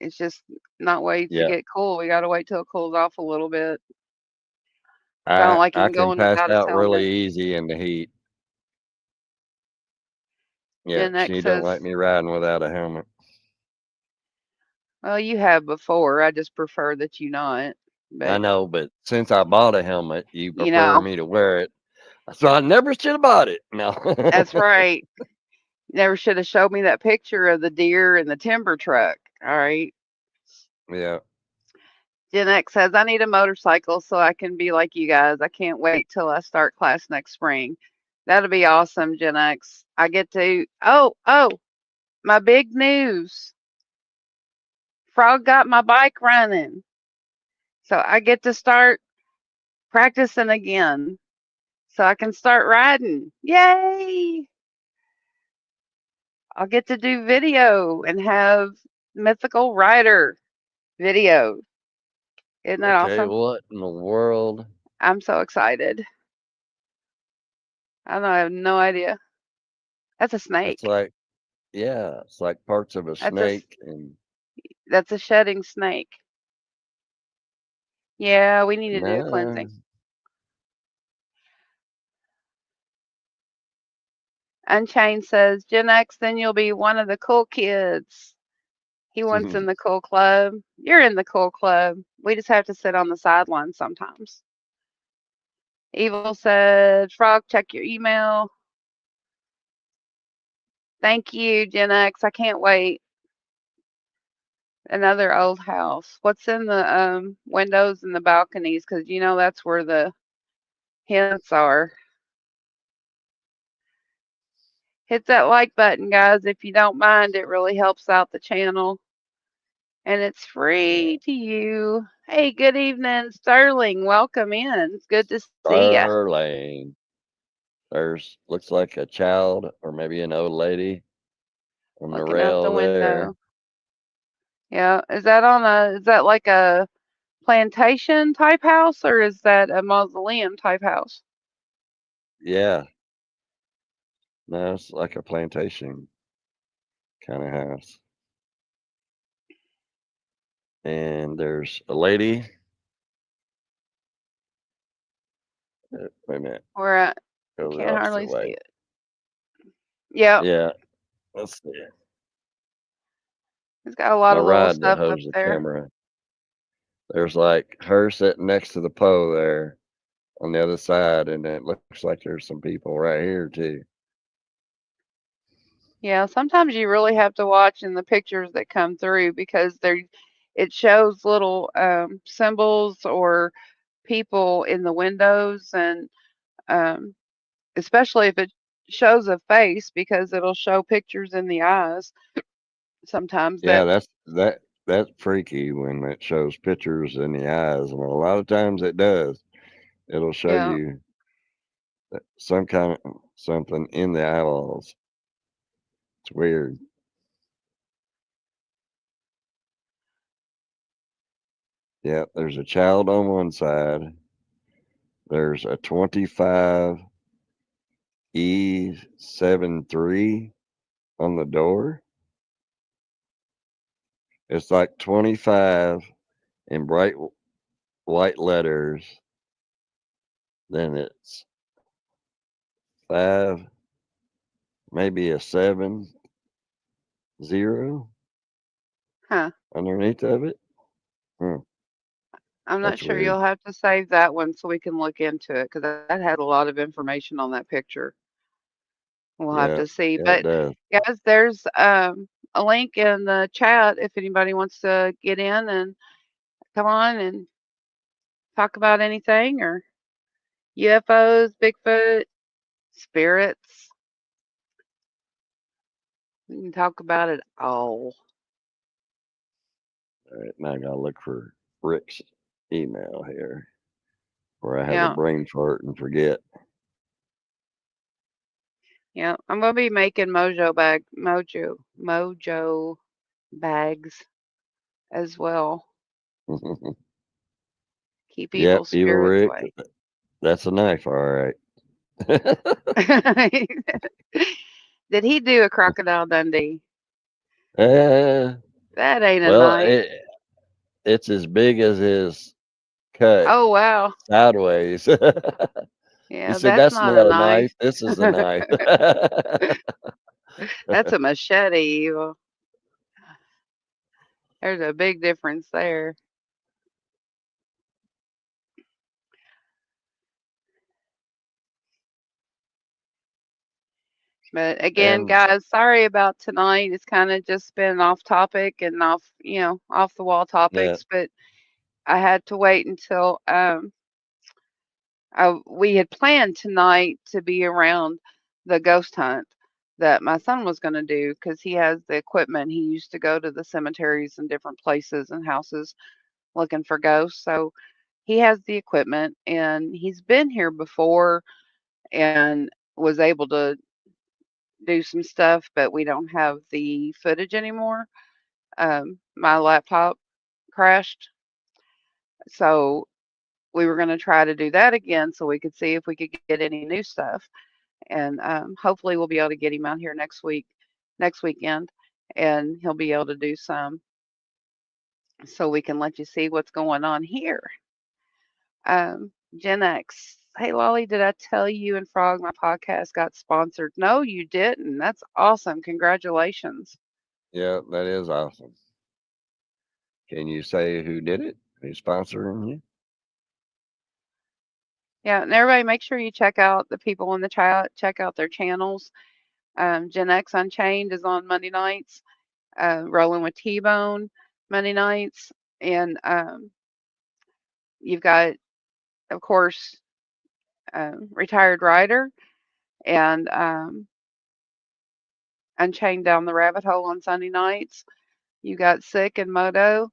It's just not wait to Yeah, get cool. We gotta wait till it cools off a little bit. 'Cause I don't like I him can going pass without his out really helmet. easy in the heat. Yeah, Gen she X don't says, like me riding without a helmet. "Well, you have before. I just prefer that you not." I But know, but since I bought a helmet, you you prefer know, me to wear it. So I never should have bought it. No. that's right. Never should have showed me that picture of the deer in the timber truck. All right. Yeah. Gen X says, I need a motorcycle so I can be like you guys. I can't wait till I start class next spring. That'll be awesome, Gen X. I get to, my big news. Frog got my bike running. So I get to start practicing again so I can start riding. Yay! I'll get to do video and have mythical rider video. Isn't that Okay. awesome? What in the world? I'm so excited. I have no idea. That's a It's snake. like, yeah, it's like parts of a That's a snake and that's a shedding snake. Yeah, we need to do a no. cleansing. Unchained says, Gen X, then you'll be one of the cool kids. He wants in the cool club. You're in the cool club. We just have to sit on the sidelines sometimes. Evil said, Frog, check your email. Thank you, Gen X. I can't wait. Another old house. What's in the windows and the balconies? Because you know that's where the hints are. Hit that like button, guys, if you don't mind. It really helps out the channel. And it's Yeah. free to you. Hey, good evening, Sterling. Welcome in. It's good to see you. Starlane. There's looks like a child or maybe an old lady on the Looking out the rail there. window. Yeah, is that like a plantation type house or is that a mausoleum type house? Yeah. No, it's like a plantation kind of house. And there's a lady. Wait a minute. Where I Go the can't opposite hardly see way. it. Yep, Yeah. Let's see. it's got a lot My of little ride that stuff up holds the there. camera. There's like her sitting next to the pole there on the other side, and it looks like there's some people right here too. Yeah, sometimes you really have to watch in the pictures that come through because it shows little symbols or people in the windows and um, especially if it shows a face because it'll show pictures in the eyes sometimes Yeah, that that's freaky when it shows pictures in the eyes, and a lot of times it does. It'll show yeah, you some kind of something in the eyeballs. It's weird. Yeah, there's a child on one side. There's a 25 E73 on the door. It's like 25 in bright white letters. Then it's 5, maybe a 7 0 huh. underneath of it. Hmm, I'm not that's sure. weird. You'll have to save that one so we can look into it because that had a lot of information on that picture. We'll have Yeah, to see. yeah, it But does. guys, there's a link in the chat if anybody wants to get in and come on and talk about anything or UFOs, Bigfoot, spirits. We can talk about it all. All right, now I gotta look for Rick's email here, where I have a Yeah, brain fart and forget. yeah. I'm gonna be making mojo bags as well. Keep evil Yep, evil spirits Rick. away. That's a knife, all right. Did he do a crocodile Dundee? Yeah, That ain't a Well, knife. it's as big as his cut Oh wow. sideways. He Yeah, said, that's "That's not a not a knife. knife. This is a knife." That's a machete. Well, there's a big difference there. But again, And guys, sorry about tonight. It's kind of just been off topic and off, off the wall yeah, topics. But I had to wait until we had planned tonight to be around the ghost hunt that my son was going to do because he has the equipment. He used to go to the cemeteries and different places and houses looking for ghosts. So he has the equipment and he's been here before and was able to do some stuff, but we don't have the footage anymore. My laptop crashed, so we were going to try to do that again so we could see if we could get any new stuff. And hopefully we'll be able to get him out here next week, next weekend, and he'll be able to do some so we can let you see what's going on here. Gen X. Hey, Lolly, did I tell you and Frog my podcast got sponsored? No, you didn't. That's awesome. Congratulations. yeah, that is awesome. Can you say who did it? Who's sponsoring you? Yeah, and everybody make sure you check out the people in the chat, check out their channels. Gen X Unchained is on Monday nights, Rolling with T Bone Monday nights. And you've got, of course, Retired Rider and Unchained Down the Rabbit Hole on Sunday nights. You got Sick and Moto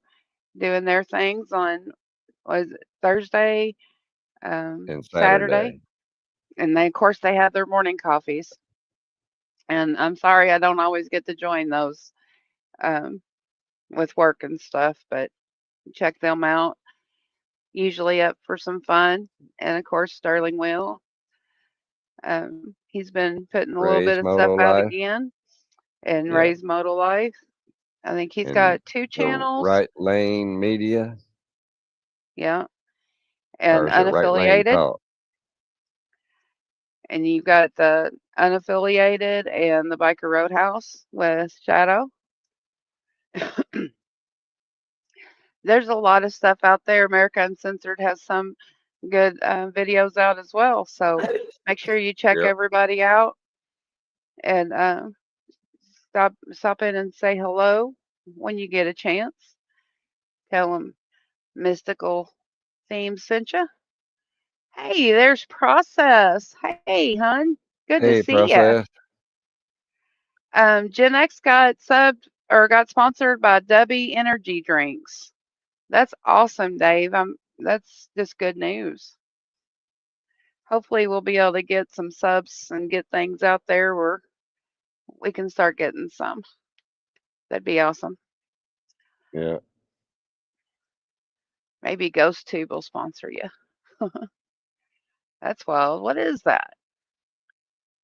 doing their things on, was it Thursday, And Saturday. Saturday. And they, of course, they have their morning coffees. And I'm sorry I don't always get to join those um, with work and stuff, but check them out. Usually up for some fun. And of course, Sterling Will. He's been putting a little bit Ray's of stuff Moto out Life. again and Yeah. Ray's Modal Life. I think he's And got two the channels. Right Lane Media, Yeah. or And is it Right Lane unaffiliated. Talk? And you've got the unaffiliated and the Biker Roadhouse with Shadow. There's a lot of stuff out there. America Uncensored has some good videos out as well. So make sure you check Yep. everybody out and stop in and say hello when you get a chance. Tell them Mystical Themes sent you. Hey, there's Process. Hey, hun. Good to Hey, see you. Process. Gen X got subbed or got sponsored by Dubby Energy Drinks. That's awesome, Dave. That's just good news. Hopefully we'll be able to get some subs and get things out there where we can start getting some. That'd be awesome. Yeah. Maybe GhostTube will sponsor you. That's wild. What is that?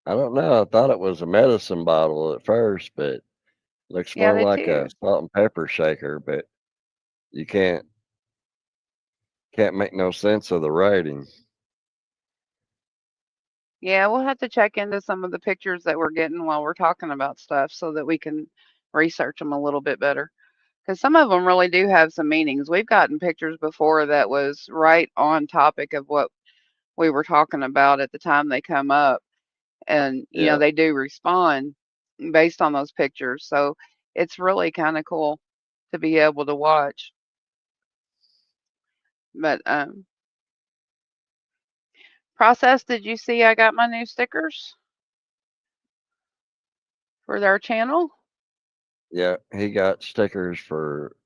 I don't know. I thought it was a medicine bottle at first, but looks Yeah, more they like a too. salt and pepper shaker, but you can't make no sense of the writing. Yeah, we'll have to check into some of the pictures that we're getting while we're talking about stuff so that we can research them a little bit better. Because some of them really do have some meanings. We've gotten pictures before that was right on topic of what we were talking about at the time they come up. And, Yeah. they do respond based on those pictures. So it's really kind of cool to be able to watch. But Process, did you see I got my new stickers for our channel? Yeah. He got stickers for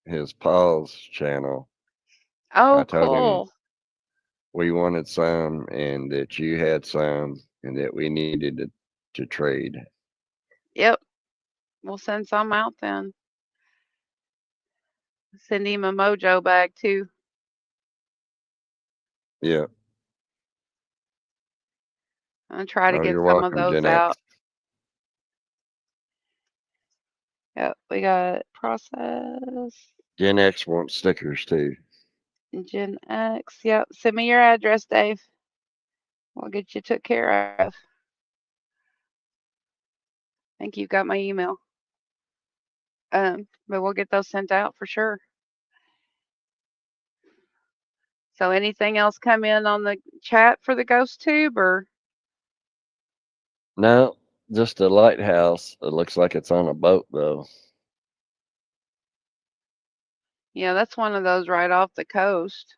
his Paul's channel. I Oh, told him cool. we wanted some and that you had some and that we needed to trade. Yep. We'll send some out then. Send him a mojo bag too. Yeah. I'll try to Oh, get you're some of welcome, those Gen X. out. Yep, we got process. Gen X wants stickers too. Gen X. Yep. Send me your address, Dave. We'll get you took care of. I think you've got my email. But we'll get those sent out for sure. So anything else come in on the chat for the ghost tube or No, just a lighthouse. It looks like it's on a boat though. yeah, that's one of those right off the coast.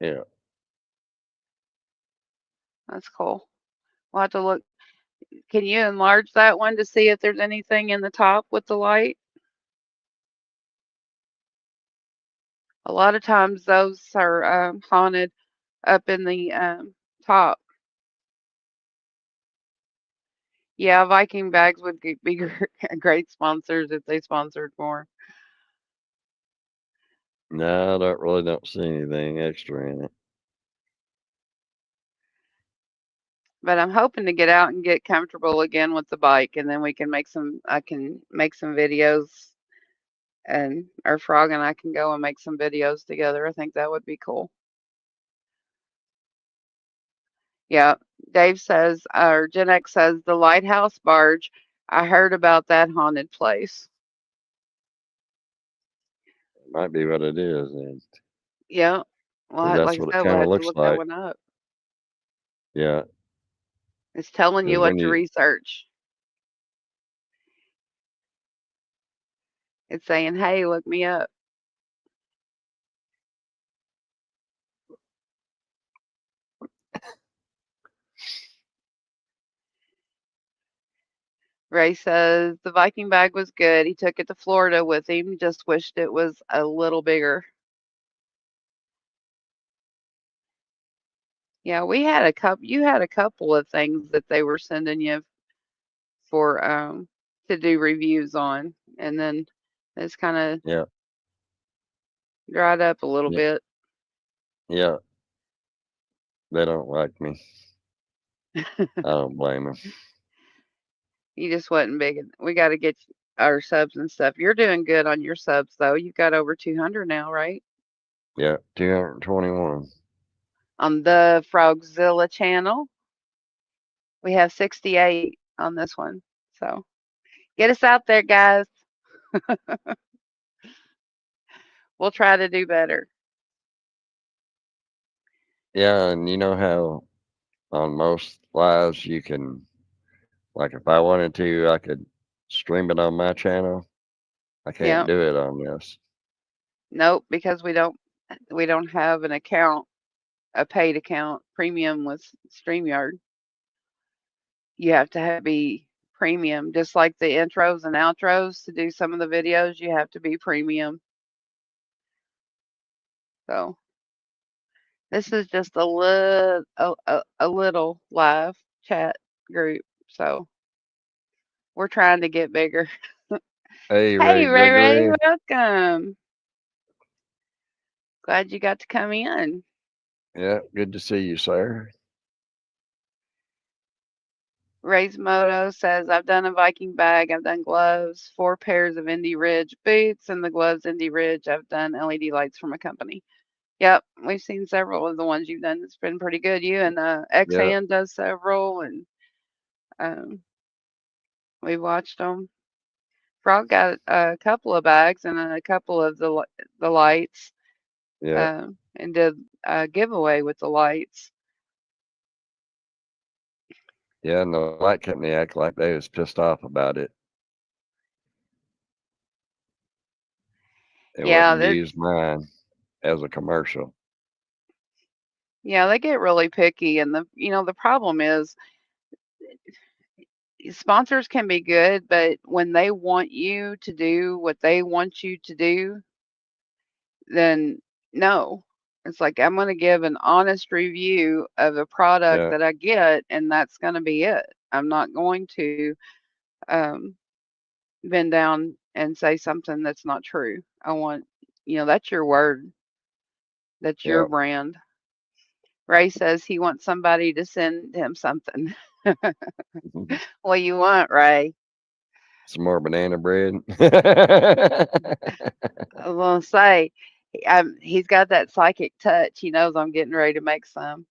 Yeah, That's cool. We'll have to look. Can you enlarge that one to see if there's anything in the top with the light? A lot of times those are haunted up in the top. Yeah, Viking bags would be great sponsors if they sponsored more. no, I don't really don't see anything extra in it. But I'm hoping to get out and get comfortable again with the bike, and then we can make some. I can make some videos, and our frog and I can go and make some videos together. I think that would be cool. Yeah, Dave says, or Gen X says, the lighthouse barge. I heard about that haunted place. Might be what it is, and Yeah. Well, 'cause that's like what it I said, we'll kind of have to looks look that like. one up. Yeah, It's telling you because what when to you, research. It's saying, hey, look me up. Ray says the Viking bag was good. He took it to Florida with him. Just wished it was a little bigger. Yeah, we had a couple. You had a couple of things that they were sending you for to do reviews on, and then it's kind of yeah, dried up a little yeah, bit. yeah, they don't like me. I don't blame them. You just wasn't big. We got to get our subs and stuff. You're doing good on your subs though. You've got over 200 now, right? Yeah, 221. On the Frogzilla channel, we have 68 on this one. So get us out there, guys. We'll try to do better. Yeah, and you know how on most lives you can, like, if I wanted to, I could stream it on my channel. I can't Yeah. do it on this. Nope, because we don't have an account, a paid account, premium with StreamYard. You have to be premium, just like the intros and outros to do some of the videos. You have to be premium. So this is just a little live chat group. So we're trying to get bigger. Hey, Hey Ray Ray Ray, Gregory. welcome. Glad you got to come in. Yeah, good to see you, sir. Ray's Moto says, I've done a Viking bag, I've done gloves, 4 pairs of Indy Ridge boots, and the gloves Indy Ridge. I've done LED lights from a company. Yep, we've seen several of the ones you've done. It's been pretty good. You and Yeah, Xan does several, and um, we've watched them. Frog got a couple of bags and a couple of the lights, yeah, and did a giveaway with the lights. yeah. And the light company act like they was pissed off about it. They Yeah, wouldn't use mine as a commercial. they get really picky, and the problem is sponsors can be good, but when they want you to do what they want you to do, then no. It's like I'm going to give an honest review of a product Yeah, that I get, and that's going to be it. I'm not going to um, bend down and say something that's not true. I want, that's your word, that's your yeah. brand. Ray says he wants somebody to send him something. What you want, Ray? Some more banana bread. I was gonna say, he's got that psychic touch. He knows I'm getting ready to make some.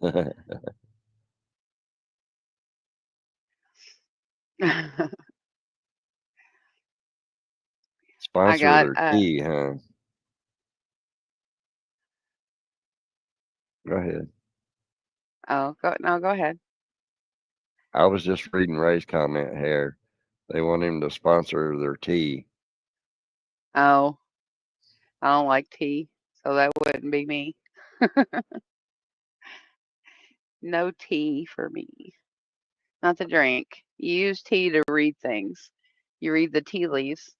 I Sponsor got their tea, huh? Go ahead. oh go no go ahead. I was just reading Ray's comment here. They want him to sponsor their tea. Oh, I don't like tea, so that wouldn't be me. No tea for me. Not to drink. You use tea to read things. You read the tea leaves.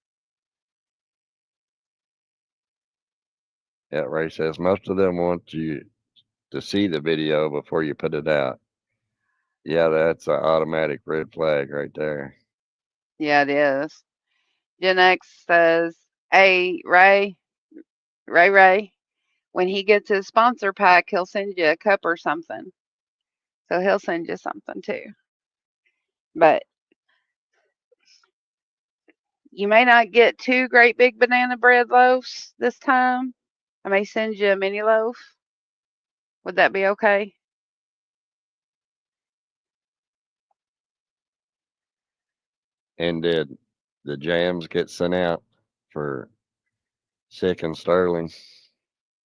Yeah, Ray says most of them want you to see the video before you put it out. Yeah, that's an automatic red flag right there. Yeah, it is. Gen X says, "Hey, Ray, when he gets his sponsor pack, he'll send you a cup or something. So he'll send you something too. But you may not get two great big banana bread loaves this time. I may send you a mini loaf. Would that be okay?" And did the jams get sent out for Sick and Sterling?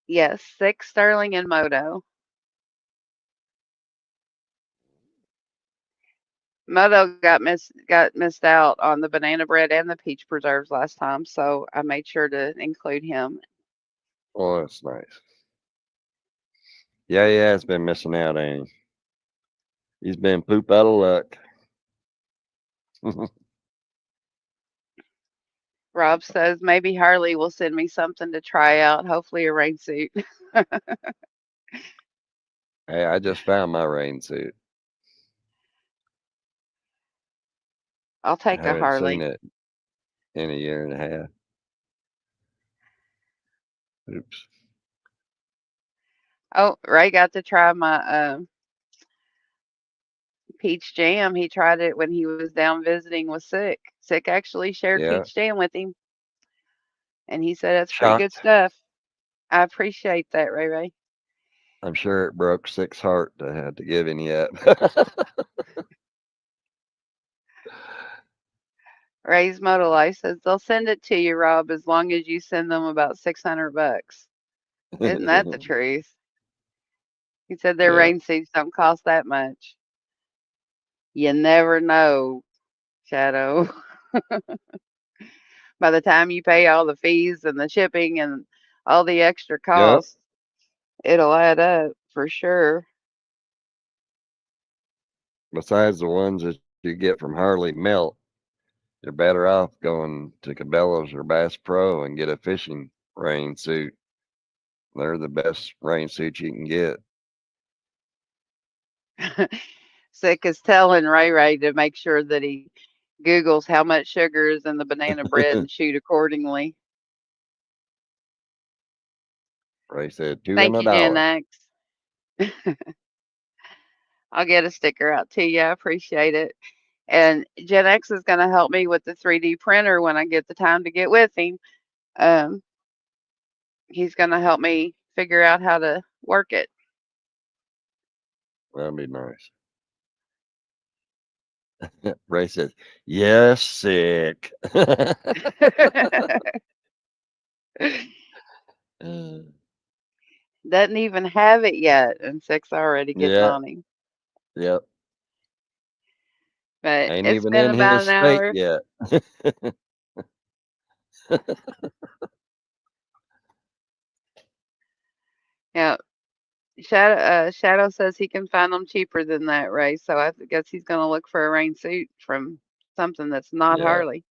Yes, 6 sterling and Moto. Moto got missed out on the banana bread and the peach preserves last time, so I made sure to include him. Oh, that's nice. Yeah, he has been missing out, ain't he? He's been poop out of luck. Rob says maybe Harley will send me something to try out, hopefully a rain suit. Hey, I just found my rain suit. I'll I take a haven't seen Harley. it in a year and a half. Oops. Oh, Ray got to try my peach jam. He tried it when he was down visiting with Sick. Sick actually shared Yeah, peach jam with him, and he said it's pretty good shocked. stuff. I appreciate that, Ray. I'm sure it broke Six heart to have to give any up. Ray's Moto Life says they'll send it to you, Rob, as long as you send them about $600. Isn't that the truth? He said their Yeah, rain suits don't cost that much. You never know, Shadow. By the time you pay all the fees and the shipping and all the extra yep. costs, it'll add up for sure. Besides the ones that you get from Harley melt, you're better off going to Cabela's or Bass Pro and get a fishing rain suit. They're the best rain suits you can get. Sick is telling Ray to make sure that he Googles how much sugar is in the banana bread and shoot accordingly. Ray said two and Thank a you, Gen dollar. X. I'll get a sticker out to you. I appreciate it. And Gen X is going to help me with the 3D printer when I get the time to get with him. Um, he's going to help me figure out how to work it. That'd be nice. Ray says, yes, sick. Doesn't even have it yet, and Six already gets Yeah, on him. yep. But Ain't it's even been in about his an state hour. yet. Yeah, Shadow says he can find them cheaper than that, Ray. So I guess he's going to look for a rain suit from something that's not Yeah, Harley.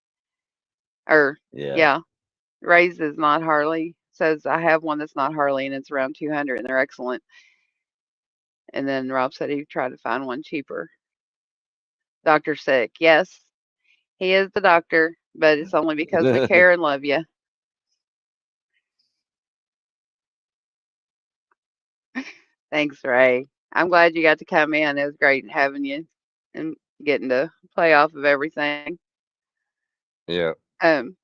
Or yeah. yeah, Ray's is not Harley. Says I have one that's not Harley and it's around 200 and they're excellent. And then Rob said he tried to find one cheaper. Doctor Sick. Yes, he is the doctor, but it's only because we care and love you. Thanks, Ray. I'm glad you got to come in. It was great having you. And getting to play off of everything. Yeah. Um,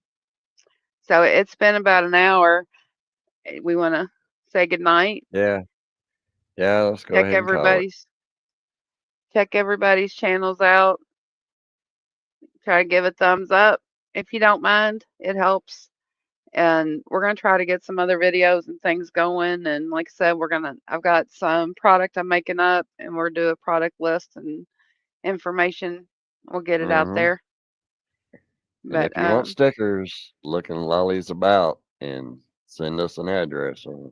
so it's been about an hour. We want to say goodnight. Yeah. Yeah. Let's go Check ahead and call it. everybody's check everybody's channels out. Try to give a thumbs up if you don't mind. It helps. And we're gonna try to get some other videos and things going. And like I said, I've got some product I'm making up, and we'll do a product list and information. We'll get it out Hmm. there. And But if you want stickers, looking lollies about and send us an address and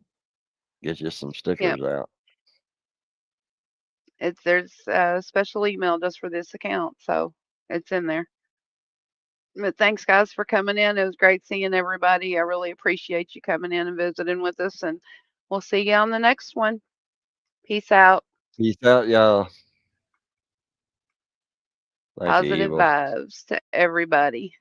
get you some yeah, stickers out. there's a special email just for this account, so it's in there. But thanks, guys, for coming in. It was great seeing everybody. I really appreciate you coming in and visiting with us, and we'll see you on the next one. Peace out. Peace out, y'all. Thank you, Positive Evil. vibes to everybody.